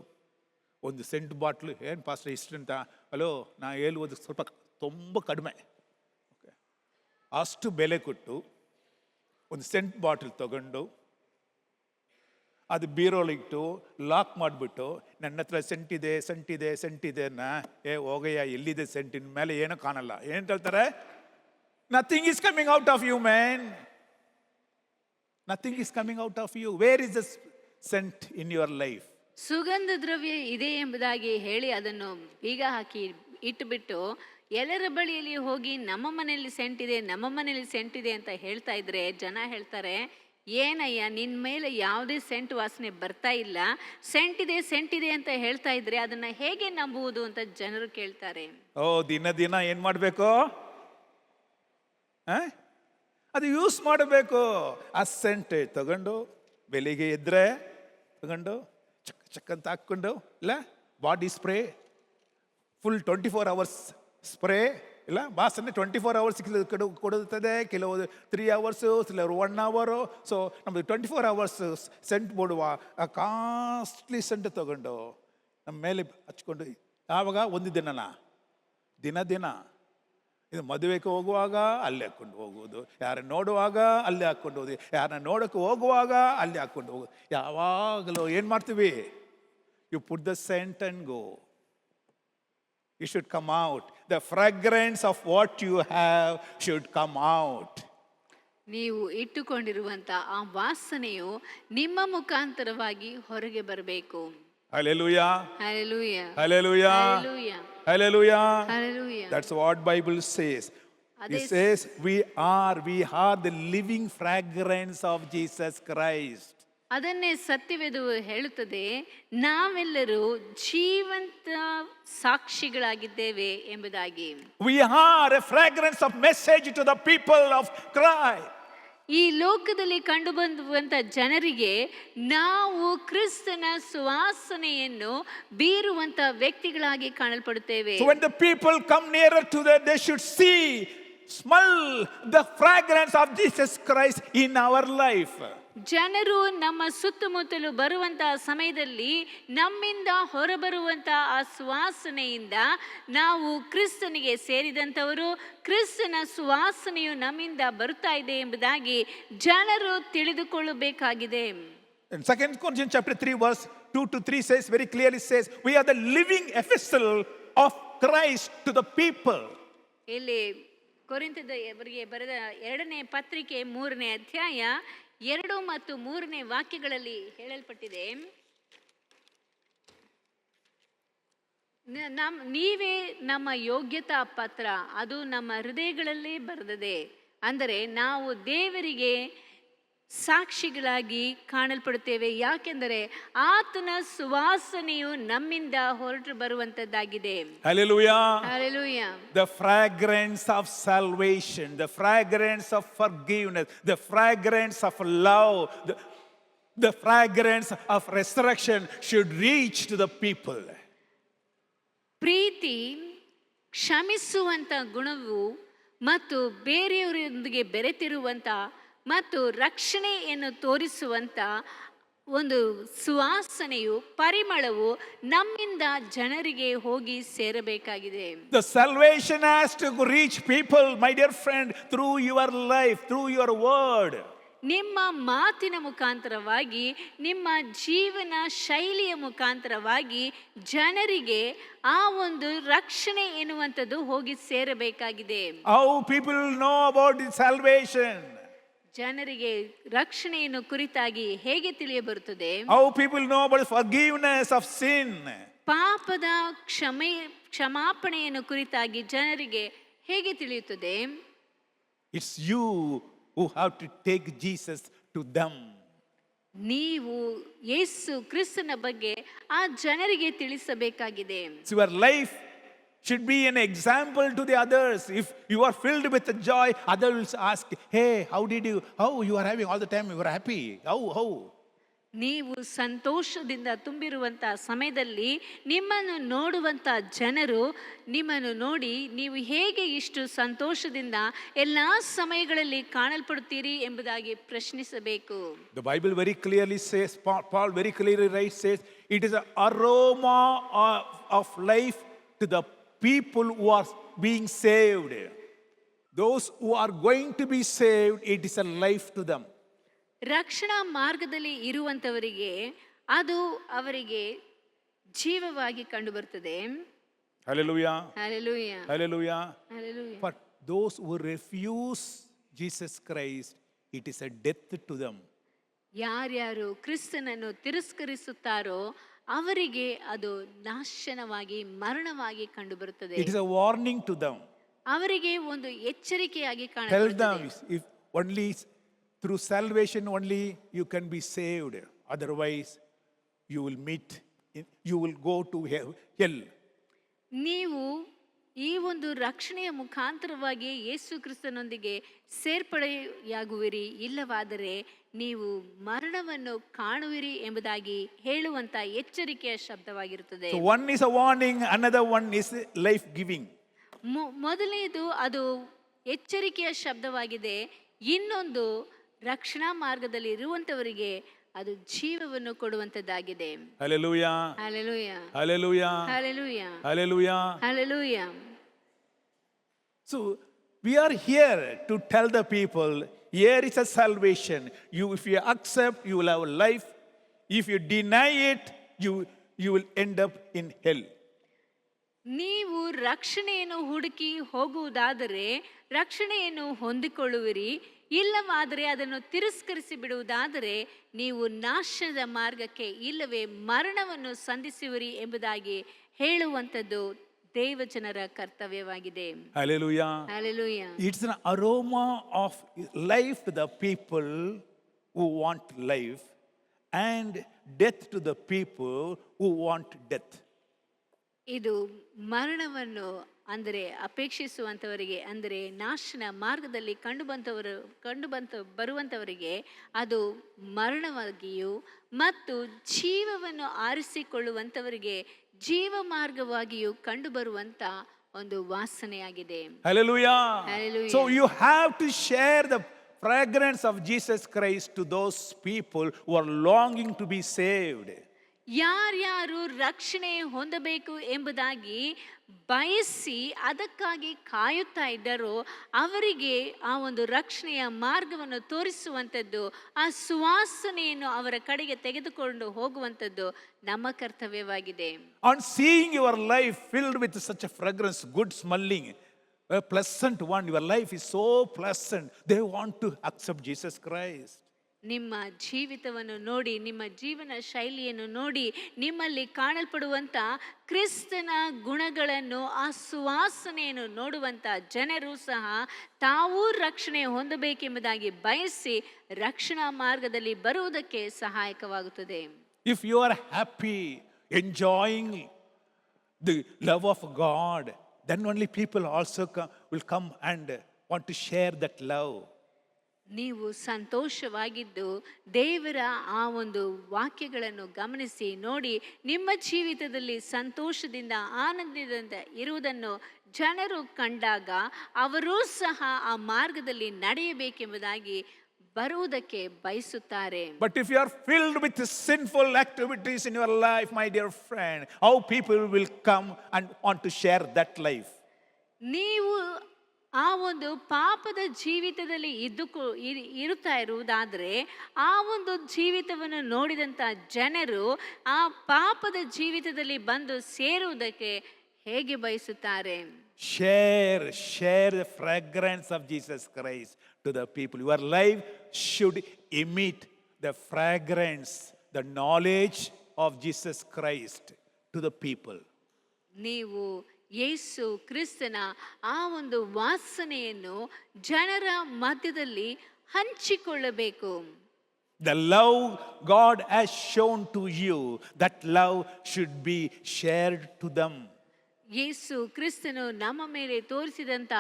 ಒಂದು ಸೆಂಟ್ ಬಾಟ್ಲು, ಏನು ಪಾಸ್ಟರ್ ಇಷ್ಟು ಅಂತ? ಹಲೋ, ನಾ ಹೇಳುವುದು ಸ್ವಲ್ಪ ತುಂಬ ಕಡಿಮೆ. ಅಷ್ಟು ಬೆಲೆ ಕೊಟ್ಟು ಒಂದು ಸೆಂಟ್ ಬಾಟಲ್ ತಗೊಂಡು ಅದು ಬೀರೋಲಿಟ್ಟು ಲಾಕ್ ಮಾಡಿಬಿಟ್ಟು ನನ್ನ ಹತ್ರ ಸೆಂಟಿದೆ ಸೆಂಟಿದೆ ಸೆಂಟಿದೆ ಅನ್ನ, ಹೋಗಯ್ಯ ಎಲ್ಲಿದೆ ಸೆಂಟಿನ ಮೇಲೆ ಏನೂ ಕಾಣಲ್ಲ. ಏನು ಹೇಳ್ತಾರೆ? Nothing is coming out of you man. Nothing is coming out of you. Where is the scent in your life? ಸುಗಂಧ ದ್ರವ್ಯ ಇದೆ ಎಂಬುದಾಗಿ ಹೇಳಿ ಅದನ್ನು ಬೀಗ ಹಾಕಿ ಇಟ್ಟುಬಿಟ್ಟು ಎಲ್ಲರ ಬಳಿಯಲ್ಲಿ ಹೋಗಿ ನಮ್ಮ ಮನೆಯಲ್ಲಿ ಸೆಂಟ್ ಇದೆ, ನಮ್ಮ ಮನೆಯಲ್ಲಿ ಸೆಂಟ್ ಇದೆ ಅಂತ ಹೇಳ್ತಾ ಇದ್ರೆ ಜನ ಹೇಳ್ತಾರೆ, ಏನಯ್ಯ ನಿನ್ನ ಮೇಲೆ ಯಾವುದೇ ಸೆಂಟ್ ವಾಸನೆ ಬರ್ತಾ ಇಲ್ಲ, ಸೆಂಟ್ ಇದೆ ಅಂತ ಹೇಳ್ತಾ ಇದ್ರೆ ಅದನ್ನ ಹೇಗೆ ನಂಬುವುದು ಅಂತ ಜನರು ಕೇಳ್ತಾರೆ. ದಿನ ದಿನ ಏನ್ ಮಾಡಬೇಕು? ಅದು ಯೂಸ್ ಮಾಡಬೇಕು. ಆ ಸೆಂಟ್ ತಗೊಂಡು ಬೆಳಿಗ್ಗೆ ಎದ್ರೆ ತಗೊಂಡು ಚಕ್ ಚಕ್ ಅಂತ ಹಾಕ್ಕೊಂಡು, ಇಲ್ಲ body spray full 24 hours spray, ಇಲ್ಲ ವಾಸನೆ 24 hours ಕೊಡುತ್ತದೆ. ಕೆಲವು 3 hours, ಕೆಲವರು 1 hour. ಸೊ ನಮ್ಮದು 24 hours ಸೆಂಟ್ ಬೋಡುವ ಆ ಕಾಸ್ಟ್ಲಿ ಸೆಂಟ್ ತಗೊಂಡು ನಮ್ಮ ಮೇಲೆ ಹಚ್ಕೊಂಡು, ಆವಾಗ ಒಂದು ದಿನ ದಿನ ಇದು ಮದುವೆಗೆ ಹೋಗುವಾಗ ಅಲ್ಲೇ ಹಾಕ್ಕೊಂಡು ಹೋಗುವುದು, ಯಾರನ್ನ ನೋಡುವಾಗ ಅಲ್ಲೇ ಹಾಕ್ಕೊಂಡು ಹೋಗಿ, ಯಾರನ್ನ ನೋಡೋಕ್ಕೆ ಹೋಗುವಾಗ ಅಲ್ಲೇ ಹಾಕ್ಕೊಂಡು ಹೋಗೋದು. ಯಾವಾಗಲೂ ಏನು ಮಾಡ್ತೀವಿ? You put the scent and go. You should come out. The fragrance of what you have should come out. ನೀವು ಇಟ್ಟುಕೊಂಡಿರುವಂತ ಆ ವಾಸನೆಯು ನಿಮ್ಮ ಮುಖಾಂತರವಾಗಿ ಹೊರಗೆ ಬರಬೇಕು. Hallelujah. Hallelujah. Hallelujah. Hallelujah. Hallelujah. Hallelujah. That's what Bible says. It says we are the living fragrance of Jesus Christ. ಅದನ್ನೇ ಸತ್ಯವೇದವು ಹೇಳುತ್ತದೆ, ನಾವೆಲ್ಲರೂ ಜೀವಂತ ಸಾಕ್ಷಿಗಳಾಗಿದ್ದೇವೆ ಎಂಬುದಾಗಿ. We are a fragrance of message to the people of Christ. ಈ ಲೋಕದಲ್ಲಿ ಕಂಡು ಬಂದುವಂತ ಜನರಿಗೆ ನಾವು ಕ್ರಿಸ್ತನ ಸುವಾಸನೆಯನ್ನು ಬೀರುವಂತ ವ್ಯಕ್ತಿಗಳಾಗಿ ಕಾಣಲ್ಪಡುತ್ತೇವೆ. So when the people come nearer to that, they should see, smell the fragrance of Jesus Christ in our life. ಜನರು ನಮ್ಮ ಸುತ್ತಮುತ್ತಲು ಬರುವಂತಹ ಸಮಯದಲ್ಲಿ ನಮ್ಮಿಂದ ಹೊರಬರುವಂತ ಆ ಸುವಾಸನೆಯಿಂದ ನಾವು ಕ್ರಿಸ್ತನಿಗೆ ಸೇರಿದಂಥವರು, ಕ್ರಿಸ್ತನ ಸುವಾಸನೆಯು ನಮ್ಮಿಂದ ಬರುತ್ತಾ ಇದೆ ಎಂಬುದಾಗಿ ಜನರು ತಿಳಿದುಕೊಳ್ಳಬೇಕಾಗಿದೆ. In 2 Corinthians chapter 3 verse 2-3 says, very clearly says, we are the living epistle of Christ to the people. ಇಲ್ಲಿ ಕೊರಿಂಥದವರಿಗೆ ಬರೆದ 2ನೇ ಪತ್ರಿಕೆ 3ನೇ ಅಧ್ಯಾಯ 2 ಮತ್ತು 3ನೇ ವಾಕ್ಯಗಳಲ್ಲಿ ಹೇಳಲ್ಪಟ್ಟಿದೆ, ನೀವೇ ನಮ್ಮ ಯೋಗ್ಯತಾ ಪತ್ರ, ಅದು ನಮ್ಮ ಹೃದಯಗಳಲ್ಲಿ ಬರೆದಿದೆ. ಅಂದರೆ ನಾವು ದೇವರಿಗೆ ಸಾಕ್ಷಿಗಳಾಗಿ ಕಾಣಲ್ಪಡುತ್ತೇವೆ. ಯಾಕೆಂದರೆ ಆತನ ಸುವಾಸನೆಯು ನಮ್ಮಿಂದ ಹೊರಟು ಬರುವಂತದ್ದಾಗಿದೆ. Hallelujah. Hallelujah. The fragrance of salvation, the fragrance of forgiveness, the fragrance of love, the fragrance of resurrection should reach to the people. ಪ್ರೀತಿ, ಕ್ಷಮಿಸುವಂತ ಗುಣವು ಮತ್ತು ಬೇರೆಯವರೊಂದಿಗೆ ಬೆರೆತಿರುವಂತ ಮತ್ತು ರಕ್ಷಣೆಯನ್ನು ತೋರಿಸುವಂತ ಒಂದು ಸುವಾಸನೆಯು, ಪರಿಮಳವು ನಮ್ಮಿಂದ ಜನರಿಗೆ ಹೋಗಿ ಸೇರಬೇಕಾಗಿದೆ. The salvation has to reach people, my dear friend, through your life, through your word. ನಿಮ್ಮ ಮಾತಿನ ಮುಖಾಂತರವಾಗಿ, ನಿಮ್ಮ ಜೀವನ ಶೈಲಿಯ ಮುಖಾಂತರವಾಗಿ ಜನರಿಗೆ ಆ ಒಂದು ರಕ್ಷಣೆ ಎನ್ನುವಂಥದ್ದು ಹೋಗಿ ಸೇರಬೇಕಾಗಿದೆ. How people will know about the salvation? ಜನರಿಗೆ ರಕ್ಷಣೆಯನ್ನು ಕುರಿತಾಗಿ ಹೇಗೆ ತಿಳಿಯಬರುತ್ತದೆ? How people know about forgiveness of sin? ಪಾಪದ ಕ್ಷಮಾಪಣೆಯನ್ನು ಕುರಿತಾಗಿ ಜನರಿಗೆ ಹೇಗೆ ತಿಳಿಯುತ್ತದೆ? It's you who have to take Jesus to them. ನೀವು ಯೇಸು ಕ್ರಿಸ್ತನ ಬಗ್ಗೆ ಆ ಜನರಿಗೆ ತಿಳಿಸಬೇಕಾಗಿದೆ. So your life should be an example to the others. If you are filled with joy, others will ask, hey, how you are having all the time, you are happy. How? ನೀವು ಸಂತೋಷದಿಂದ ತುಂಬಿರುವಂಥ ಸಮಯದಲ್ಲಿ ನಿಮ್ಮನ್ನು ನೋಡುವಂಥ ಜನರು ನಿಮ್ಮನ್ನು ನೋಡಿ ನೀವು ಹೇಗೆ ಇಷ್ಟು ಸಂತೋಷದಿಂದ ಎಲ್ಲ ಸಮಯಗಳಲ್ಲಿ ಕಾಣಲ್ಪಡುತ್ತೀರಿ ಎಂಬುದಾಗಿ ಪ್ರಶ್ನಿಸಬೇಕು. The Bible very clearly says, Paul very clearly writes, says, it is an aroma of life to the people who are being saved. Those who are going to be saved, it is a life to them. ರಕ್ಷಣಾ ಮಾರ್ಗದಲ್ಲಿ ಇರುವಂತವರಿಗೆ ಅದು ಅವರಿಗೆ ಜೀವವಾಗಿ ಕಂಡು ಬರ್ತದೆ. Hallelujah. Hallelujah. Hallelujah. Hallelujah. But those who refuse Jesus Christ, it is a death to them. ಯಾರ್ಯಾರು ಕ್ರಿಸ್ತನನ್ನು ತಿರಸ್ಕರಿಸುತ್ತಾರೋ ಅವರಿಗೆ ಅದು ನಾಶನವಾಗಿ ಮರಣವಾಗಿ ಕಂಡು ಬರುತ್ತದೆ. It is a warning to them. ಅವರಿಗೆ ಒಂದು ಎಚ್ಚರಿಕೆಯಾಗಿ Tell them, ಕಾಣುತ್ತದೆ. if only through salvation only you can be saved. Otherwise, you will go to hell. ನೀವು ಈ ಒಂದು ರಕ್ಷಣೆಯ ಮುಖಾಂತರವಾಗಿ ಯೇಸು ಕ್ರಿಸ್ತನೊಂದಿಗೆ ಸೇರ್ಪಡೆಯಾಗುವಿರಿ, ಇಲ್ಲವಾದರೆ ನೀವು ಮರಣವನ್ನು ಕಾಣುವಿರಿ ಎಂಬುದಾಗಿ ಹೇಳುವಂತ ಎಚ್ಚರಿಕೆಯ ಶಬ್ದವಾಗಿರುತ್ತದೆ. So one is a warning, another one is life giving. ಮೊದಲನೇದು ಅದು ಎಚ್ಚರಿಕೆಯ ಶಬ್ದವಾಗಿದೆ, ಇನ್ನೊಂದು ರಕ್ಷಣಾ ಮಾರ್ಗದಲ್ಲಿ ಇರುವಂತವರಿಗೆ ಅದು ಜೀವವನ್ನು ಕೊಡುವಂತದ್ದಾಗಿದೆ. Hallelujah. Hallelujah. Hallelujah. Hallelujah. Hallelujah. Hallelujah. So we are here to tell the people, here is a salvation. If you accept, you will have life. If you deny it, you will end up in hell. ನೀವು ರಕ್ಷಣೆಯನ್ನು ಹುಡುಕಿ ಹೋಗುವುದಾದರೆ ರಕ್ಷಣೆಯನ್ನು ಹೊಂದಿಕೊಳ್ಳುವಿರಿ, ಇಲ್ಲವಾದರೆ ಅದನ್ನು ತಿರಸ್ಕರಿಸಿ ಬಿಡುವುದಾದರೆ ನೀವು ನಾಶದ ಮಾರ್ಗಕ್ಕೆ ಇಲ್ಲವೇ ಮರಣವನ್ನು ಸಂಧಿಸುವಿರಿ ಎಂಬುದಾಗಿ ಹೇಳುವಂಥದ್ದು ದೇವಜನರ ಕರ್ತವ್ಯವಾಗಿದೆ. Hallelujah. Hallelujah. It's an aroma of life to the people who want life and death to the people who want death. ಇದು ಮರಣವನ್ನು ಅಂದರೆ ಅಪೇಕ್ಷಿಸುವಂಥವರಿಗೆ, ಅಂದರೆ ನಾಶನ ಮಾರ್ಗದಲ್ಲಿ ಬರುವಂಥವರಿಗೆ ಅದು ಮರಣವಾಗಿಯೂ ಮತ್ತು ಜೀವವನ್ನು ಆರಿಸಿಕೊಳ್ಳುವಂಥವರಿಗೆ ಜೀವ ಮಾರ್ಗವಾಗಿಯೂ ಕಂಡುಬರುವಂಥ ಒಂದು ವಾಸನೆಯಾಗಿದೆ. Hallelujah. Hallelujah. So you have to share the fragrance of Jesus Christ to those people who are longing to be saved. ಯಾರ್ಯಾರು ರಕ್ಷಣೆ ಹೊಂದಬೇಕು ಎಂಬುದಾಗಿ ಬಯಸಿ ಅದಕ್ಕಾಗಿ ಕಾಯುತ್ತಾ ಇದ್ದಾರೋ ಅವರಿಗೆ ಆ ಒಂದು ರಕ್ಷಣೆಯ ಮಾರ್ಗವನ್ನು ತೋರಿಸುವಂಥದ್ದು, ಆ ಸುವಾಸನೆಯನ್ನು ಅವರ ಕಡೆಗೆ ತೆಗೆದುಕೊಂಡು ಹೋಗುವಂಥದ್ದು ನಮ್ಮ ಕರ್ತವ್ಯವಾಗಿದೆ. On seeing your life filled with such a fragrance, good smelling, a pleasant one, your life is so pleasant, they want to accept Jesus Christ. ನಿಮ್ಮ ಜೀವಿತವನ್ನು ನೋಡಿ, ನಿಮ್ಮ ಜೀವನ ಶೈಲಿಯನ್ನು ನೋಡಿ, ನಿಮ್ಮಲ್ಲಿ ಕಾಣಲ್ಪಡುವಂಥ ಕ್ರಿಸ್ತನ ಗುಣಗಳನ್ನು, ಆ ಸುವಾಸನೆಯನ್ನು ನೋಡುವಂಥ ಜನರು ಸಹ ತಾವೂ ರಕ್ಷಣೆ ಹೊಂದಬೇಕೆಂಬುದಾಗಿ ಬಯಸಿ ರಕ್ಷಣಾ ಮಾರ್ಗದಲ್ಲಿ ಬರುವುದಕ್ಕೆ ಸಹಾಯಕವಾಗುತ್ತದೆ. If you are happy, enjoying the love of God, then only people also will come and want to share that love. ನೀವು ಸಂತೋಷವಾಗಿದ್ದು ದೇವರ ಆ ಒಂದು ವಾಕ್ಯಗಳನ್ನು ಗಮನಿಸಿ ನೋಡಿ, ನಿಮ್ಮ ಜೀವಿತದಲ್ಲಿ ಸಂತೋಷದಿಂದ ಆನಂದದಿಂದ ಇರುವುದನ್ನು ಜನರು ಕಂಡಾಗ ಅವರೂ ಸಹ ಆ ಮಾರ್ಗದಲ್ಲಿ ನಡೆಯಬೇಕೆಂಬುದಾಗಿ ಬರುವುದಕ್ಕೆ ಬಯಸುತ್ತಾರೆ. But if you are filled with sinful activities in your life, my dear friend, how people will come and want to share that life? ನೀವು ಆ ಒಂದು ಪಾಪದ ಜೀವಿತದಲ್ಲಿ ಇರುತ್ತಾ ಇರುವುದಾದರೆ ಆ ಒಂದು ಜೀವಿತವನ್ನು ನೋಡಿದಂಥ ಜನರು ಆ ಪಾಪದ ಜೀವಿತದಲ್ಲಿ ಬಂದು ಸೇರುವುದಕ್ಕೆ ಹೇಗೆ ಬಯಸುತ್ತಾರೆ? Share the fragrance of Jesus Christ to the people. Your life should emit the fragrance, the knowledge of Jesus Christ to the people. ನೀವು ಯೇಸು ಕ್ರಿಸ್ತನ ಆ ಒಂದು ವಾಸನೆಯನ್ನು ಜನರ ಮಧ್ಯದಲ್ಲಿ ಹಂಚಿಕೊಳ್ಳಬೇಕು. The love God has shown to you, that love should be shared to them. ಯೇಸು ಕ್ರಿಸ್ತನು ನಮ್ಮ ಮೇಲೆ ತೋರಿಸಿದಂಥ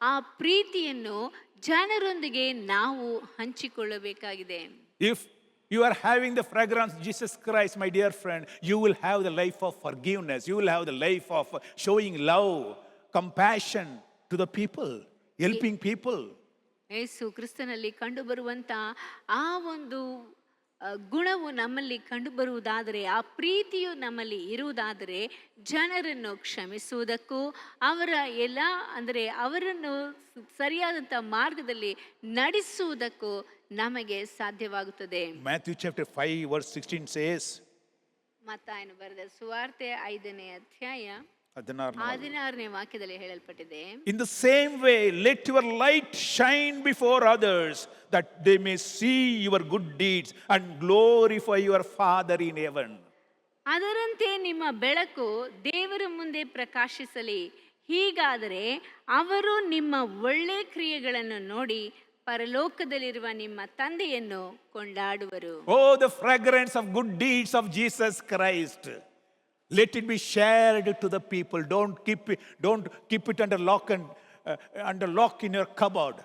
ಆ ಪ್ರೀತಿಯನ್ನು ಜನರೊಂದಿಗೆ ನಾವು ಹಂಚಿಕೊಳ್ಳಬೇಕಾಗಿದೆ. If you are having the fragrance of Jesus Christ, my dear friend, you will have the life of forgiveness. You will have the life of showing love, compassion to the people, helping people. ಯೇಸು ಕ್ರಿಸ್ತನಲ್ಲಿ ಕಂಡುಬರುವಂಥ ಆ ಒಂದು ಗುಣವು ನಮ್ಮಲ್ಲಿ ಕಂಡುಬರುವುದಾದರೆ, ಆ ಪ್ರೀತಿಯು ನಮ್ಮಲ್ಲಿ ಇರುವುದಾದರೆ, ಜನರನ್ನು ಕ್ಷಮಿಸುವುದಕ್ಕೂ ಅವರನ್ನು ಸರಿಯಾದಂಥ ಮಾರ್ಗದಲ್ಲಿ ನಡೆಸುವುದಕ್ಕೂ ನಮಗೆ ಸಾಧ್ಯವಾಗುತ್ತದೆ. Matthew chapter 5 verse 16 says, ಮತ್ತಾಯನು ಬರೆದ ಸುವಾರ್ತೆ 5ನೇ ಅಧ್ಯಾಯ 16ನೇ ವಾಕ್ಯದಲ್ಲಿ ಹೇಳಲ್ಪಟ್ಟಿದೆ, in the same way let your light shine before others, that they may see your good deeds and glorify your Father in heaven. ಅದರಂತೆ ನಿಮ್ಮ ಬೆಳಕು ದೇವರ ಮುಂದೆ ಪ್ರಕಾಶಿಸಲಿ. ಹೀಗಾದರೆ ಅವರು ನಿಮ್ಮ ಒಳ್ಳೆ ಕ್ರಿಯೆಗಳನ್ನು ನೋಡಿ ಪರಲೋಕದಲ್ಲಿರುವ ನಿಮ್ಮ ತಂದೆಯನ್ನು ಕೊಂಡಾಡುವರು. Oh, the fragrance of good deeds of Jesus Christ. Let it be shared to the people. Don't keep it under lock in your cupboard.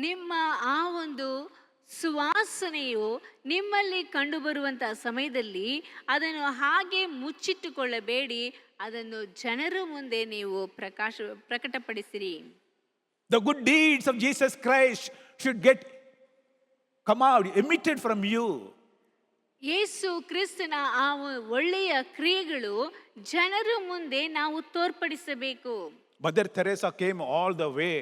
ನಿಮ್ಮ ಆ ಒಂದು ಸುವಾಸನೆಯು ನಿಮ್ಮಲ್ಲಿ ಕಂಡುಬರುವಂತಹ ಸಮಯದಲ್ಲಿ ಅದನ್ನು ಹಾಗೆ ಮುಚ್ಚಿಟ್ಟುಕೊಳ್ಳಬೇಡಿ, ಅದನ್ನು ಜನರ ಮುಂದೆ ನೀವು ಪ್ರಕಟಪಡಿಸಿರಿ. The good deeds of Jesus Christ should come out, emitted from you. ಯೇಸು ಕ್ರಿಸ್ತನ ಆ ಒಳ್ಳೆಯ ಕ್ರಿಯೆಗಳು ಜನರ ಮುಂದೆ ನಾವು ತೋರ್ಪಡಿಸಬೇಕು. Mother Teresa came all the way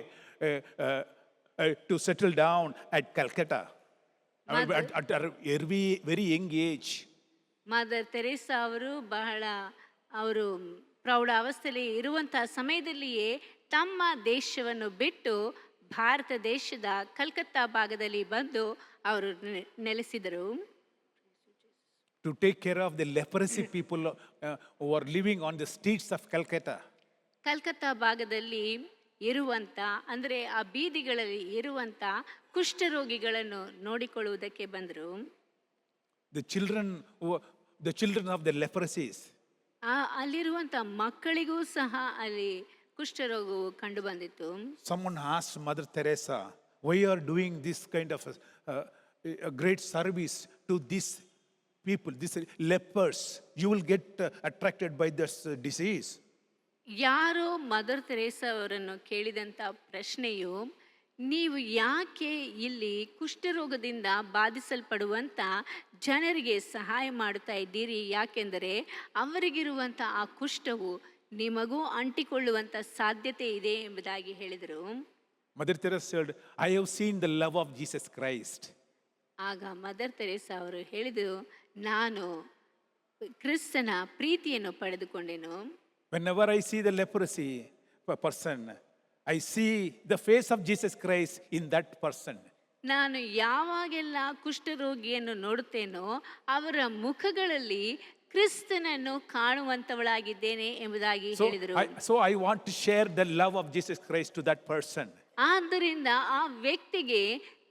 to settle down at Calcutta at a very young age. Mother Teresa ಅವರು ಪ್ರೌಢಾವಸ್ಥೆಯಲ್ಲಿ ಇರುವಂತಹ ಸಮಯದಲ್ಲಿಯೇ ತಮ್ಮ ದೇಶವನ್ನು ಬಿಟ್ಟು ಭಾರತ ದೇಶದ ಕಲ್ಕತ್ತಾ ಭಾಗದಲ್ಲಿ ಬಂದು ಅವರು ನೆಲೆಸಿದರು. To take care of the leprosy people who are living on the streets of Calcutta. Calcutta ಭಾಗದಲ್ಲಿ ಇರುವಂತ ಅಂದರೆ ಆ ಬೀದಿಗಳಲ್ಲಿ ಇರುವಂತ ಕುಷ್ಠರೋಗಿಗಳನ್ನು ನೋಡಿಕೊಳ್ಳುವುದಕ್ಕೆ ಬಂದರು. The children of the leprosies. ಅಲ್ಲಿರುವಂತ ಮಕ್ಕಳಿಗೂ ಸಹ ಅಲ್ಲಿ ಕುಷ್ಠರೋಗವು ಕಂಡು ಬಂದಿತ್ತು. Someone asked Mother Teresa, why you are doing this kind of a great service to these people, these lepers? You will get attracted by this disease. ಯಾರೋ ಮದರ್ ತೆರೇಸಾ ಅವರನ್ನು ಕೇಳಿದಂಥ ಪ್ರಶ್ನೆಯು, ನೀವು ಯಾಕೆ ಇಲ್ಲಿ ಕುಷ್ಠರೋಗದಿಂದ ಬಾಧಿಸಲ್ಪಡುವಂಥ ಜನರಿಗೆ ಸಹಾಯ ಮಾಡುತ್ತಾ ಇದ್ದೀರಿ? ಯಾಕೆಂದರೆ ಅವರಿಗಿರುವಂಥ ಆ ಕುಷ್ಠವು ನಿಮಗೂ ಅಂಟಿಕೊಳ್ಳುವಂಥ ಸಾಧ್ಯತೆ ಇದೆ ಎಂಬುದಾಗಿ ಹೇಳಿದರು. Mother Teresa said, I have seen the love of Jesus Christ. ಆಗ ಮದರ್ ತೆರೇಸಾ ಅವರು ಹೇಳಿದರು, ನಾನು ಕ್ರಿಸ್ತನ ಪ್ರೀತಿಯನ್ನು ಪಡೆದುಕೊಂಡೆನು. Whenever I see the leprosy person, I see the face of Jesus Christ in that person. ನಾನು ಯಾವಾಗೆಲ್ಲ ಕುಷ್ಠರೋಗಿಯನ್ನು ನೋಡುತ್ತೇನೋ ಅವರ ಮುಖಗಳಲ್ಲಿ ಕ್ರಿಸ್ತನನ್ನು ಕಾಣುವಂತವಳಾಗಿದ್ದೇನೆ ಎಂಬುದಾಗಿ ಹೇಳಿದರು. So I want to share the love of Jesus Christ to that person. ಆದ್ದರಿಂದ ಆ ವ್ಯಕ್ತಿಗೆ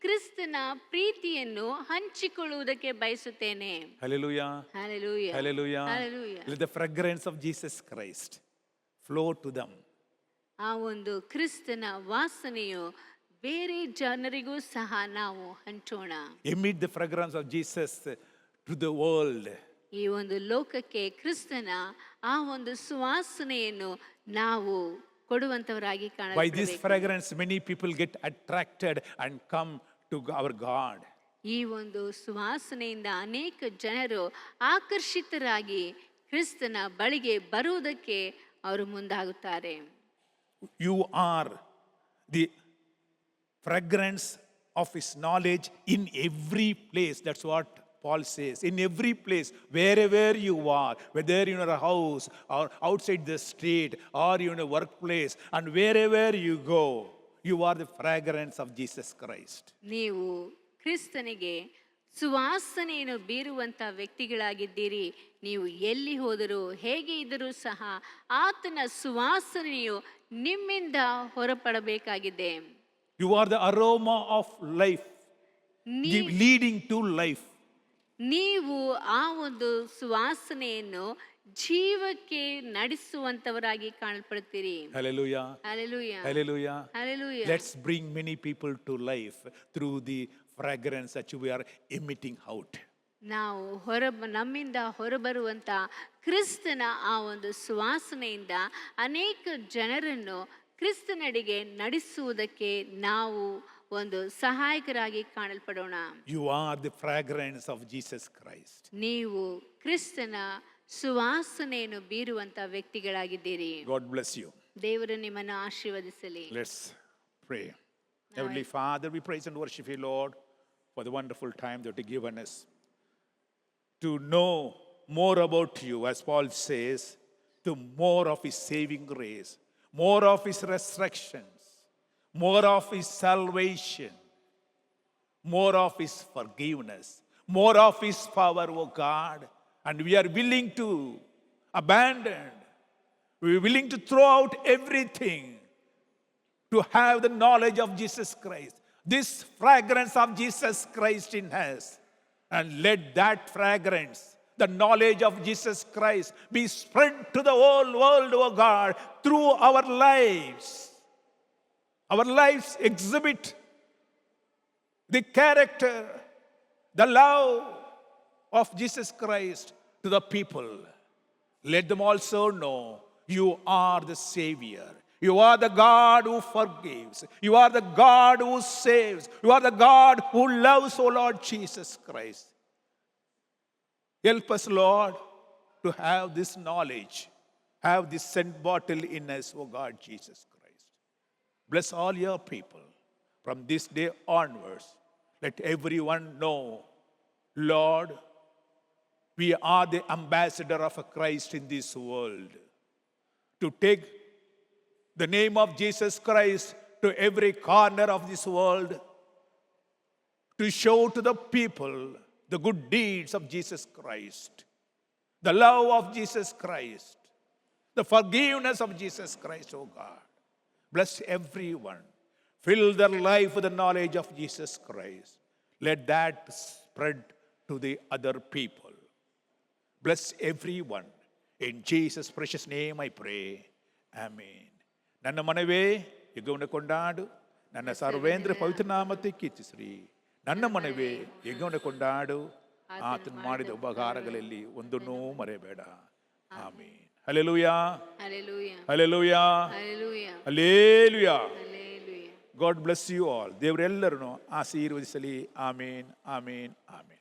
ಕ್ರಿಸ್ತನ ಪ್ರೀತಿಯನ್ನು ಹಂಚಿಕೊಳ್ಳುವುದಕ್ಕೆ ಬಯಸುತ್ತೇನೆ. Hallelujah. Hallelujah. Hallelujah. Hallelujah. Let the fragrance of Jesus Christ flow to them. ಆ ಒಂದು ಕ್ರಿಸ್ತನ ವಾಸನೆಯು ಬೇರೆ ಜನರಿಗೂ ಸಹ ನಾವು ಹಂಚೋಣ. Emit the fragrance of Jesus to the world. ಈ ಒಂದು ಲೋಕಕ್ಕೆ ಕ್ರಿಸ್ತನ ಆ ಒಂದು ಸುವಾಸನೆಯನ್ನು ನಾವು ಕೊಡುವಂತವರಾಗಿ ಕಾಣಬೇಕು. By this fragrance many people get attracted and come to our God. ಈ ಒಂದು ಸುವಾಸನೆಯಿಂದ ಅನೇಕ ಜನರು ಆಕರ್ಷಿತರಾಗಿ ಕ್ರಿಸ್ತನ ಬಳಿಗೆ ಬರುವುದಕ್ಕೆ ಅವರು ಮುಂದಾಗುತ್ತಾರೆ. You are the fragrance of his knowledge in every place. That's what Paul says. In every place, wherever you are, whether you're in a house or outside the street or you're in a workplace, and wherever you go, you are the fragrance of Jesus Christ. ನೀವು ಕ್ರಿಸ್ತನಿಗೆ ಸುವಾಸನೆಯನ್ನು ಬೀರುವಂಥ ವ್ಯಕ್ತಿಗಳಾಗಿದ್ದೀರಿ. ನೀವು ಎಲ್ಲಿ ಹೋದರೂ ಹೇಗೆ ಇದ್ದರೂ ಸಹ ಆತನ ಸುವಾಸನೆಯು ನಿಮ್ಮಿಂದ ಹೊರಪಡಬೇಕಾಗಿದೆ. You are the aroma of life, leading to life. ನೀವು ಆ ಒಂದು ಸುವಾಸನೆಯನ್ನು ಜೀವಕ್ಕೆ ನಡೆಸುವಂತವರಾಗಿ ಕಾಣಲ್ಪಡ್ತೀರಿ. Hallelujah. Hallelujah. Hallelujah. Hallelujah. Let's bring many people to life through the fragrance that we are emitting out. ನಾವು ನಮ್ಮಿಂದ ಹೊರಬರುವಂತ ಕ್ರಿಸ್ತನ ಆ ಒಂದು ಸುವಾಸನೆಯಿಂದ ಅನೇಕ ಜನರನ್ನು ಕ್ರಿಸ್ತನಡೆಗೆ ನಡೆಸುವುದಕ್ಕೆ ನಾವು ಒಂದು ಸಹಾಯಕರಾಗಿ ಕಾಣಲ್ಪಡೋಣ. You are the fragrance of Jesus Christ. ನೀವು ಕ್ರಿಸ್ತನ ಸುವಾಸನೆಯನ್ನು ಬೀರುವಂತ ವ್ಯಕ್ತಿಗಳಾಗಿದ್ದೀರಿ. God bless you. ದೇವರು ನಿಮ್ಮನ್ನು ಆಶೀರ್ವದಿಸಲಿ. Let's pray. Heavenly Father, we praise and worship you, Lord, for the wonderful time that you've given us to know more about you, as Paul says, to more of his saving grace, more of his resurrections, more of his salvation, more of his forgiveness, more of his power, O God. And we are willing to abandon, we are willing to throw out everything to have the knowledge of Jesus Christ, this fragrance of Jesus Christ in us. And let that fragrance, the knowledge of Jesus Christ, be spread to the whole world, O God, through our lives. Our lives exhibit the character, the love of Jesus Christ to the people. Let them also know you are the Savior. You are the God who forgives. You are the God who saves. You are the God who loves, O Lord Jesus Christ. Help us, Lord, to have this knowledge, have this scent bottle in us, O God Jesus Christ. Bless all your people from this day onwards. Let everyone know, Lord, we are the ambassador of Christ in this world. To take the name of Jesus Christ to every corner of this world, to show to the people the good deeds of Jesus Christ, the love of Jesus Christ, the forgiveness of Jesus Christ, oh God. Bless everyone. Fill their life with the knowledge of Jesus Christ. Let that spread to the other people. Bless everyone. In Jesus' precious name I pray. Amen. ನನ್ನ ಮನವೇ ಯೆಹೋವನ ಕೊಂಡಾಡು, ನನ್ನ ಸರ್ವೇಂದ್ರ ಪವಿತ್ರ ನಾಮத்தை ಕೀರ್ತಿಸಿರಿ. ನನ್ನ ಮನವೇ ಯೆಹೋವನ ಕೊಂಡಾಡು, ಆತನು ಮಾಡಿದ ಉಪಕಾರಗಳಲ್ಲಿ ಒಂದನ್ನೂ ಮರೆಯಬೇಡ. Amen. Hallelujah. Hallelujah. Hallelujah. Hallelujah. Hallelujah. Hallelujah. God bless you all. ದೇವರೆಲ್ಲರನ್ನು ಆಶೀರ್ವದಿಸಲಿ. ಆಮೇನ್, ಆಮೇನ್, ಆಮೇನ್.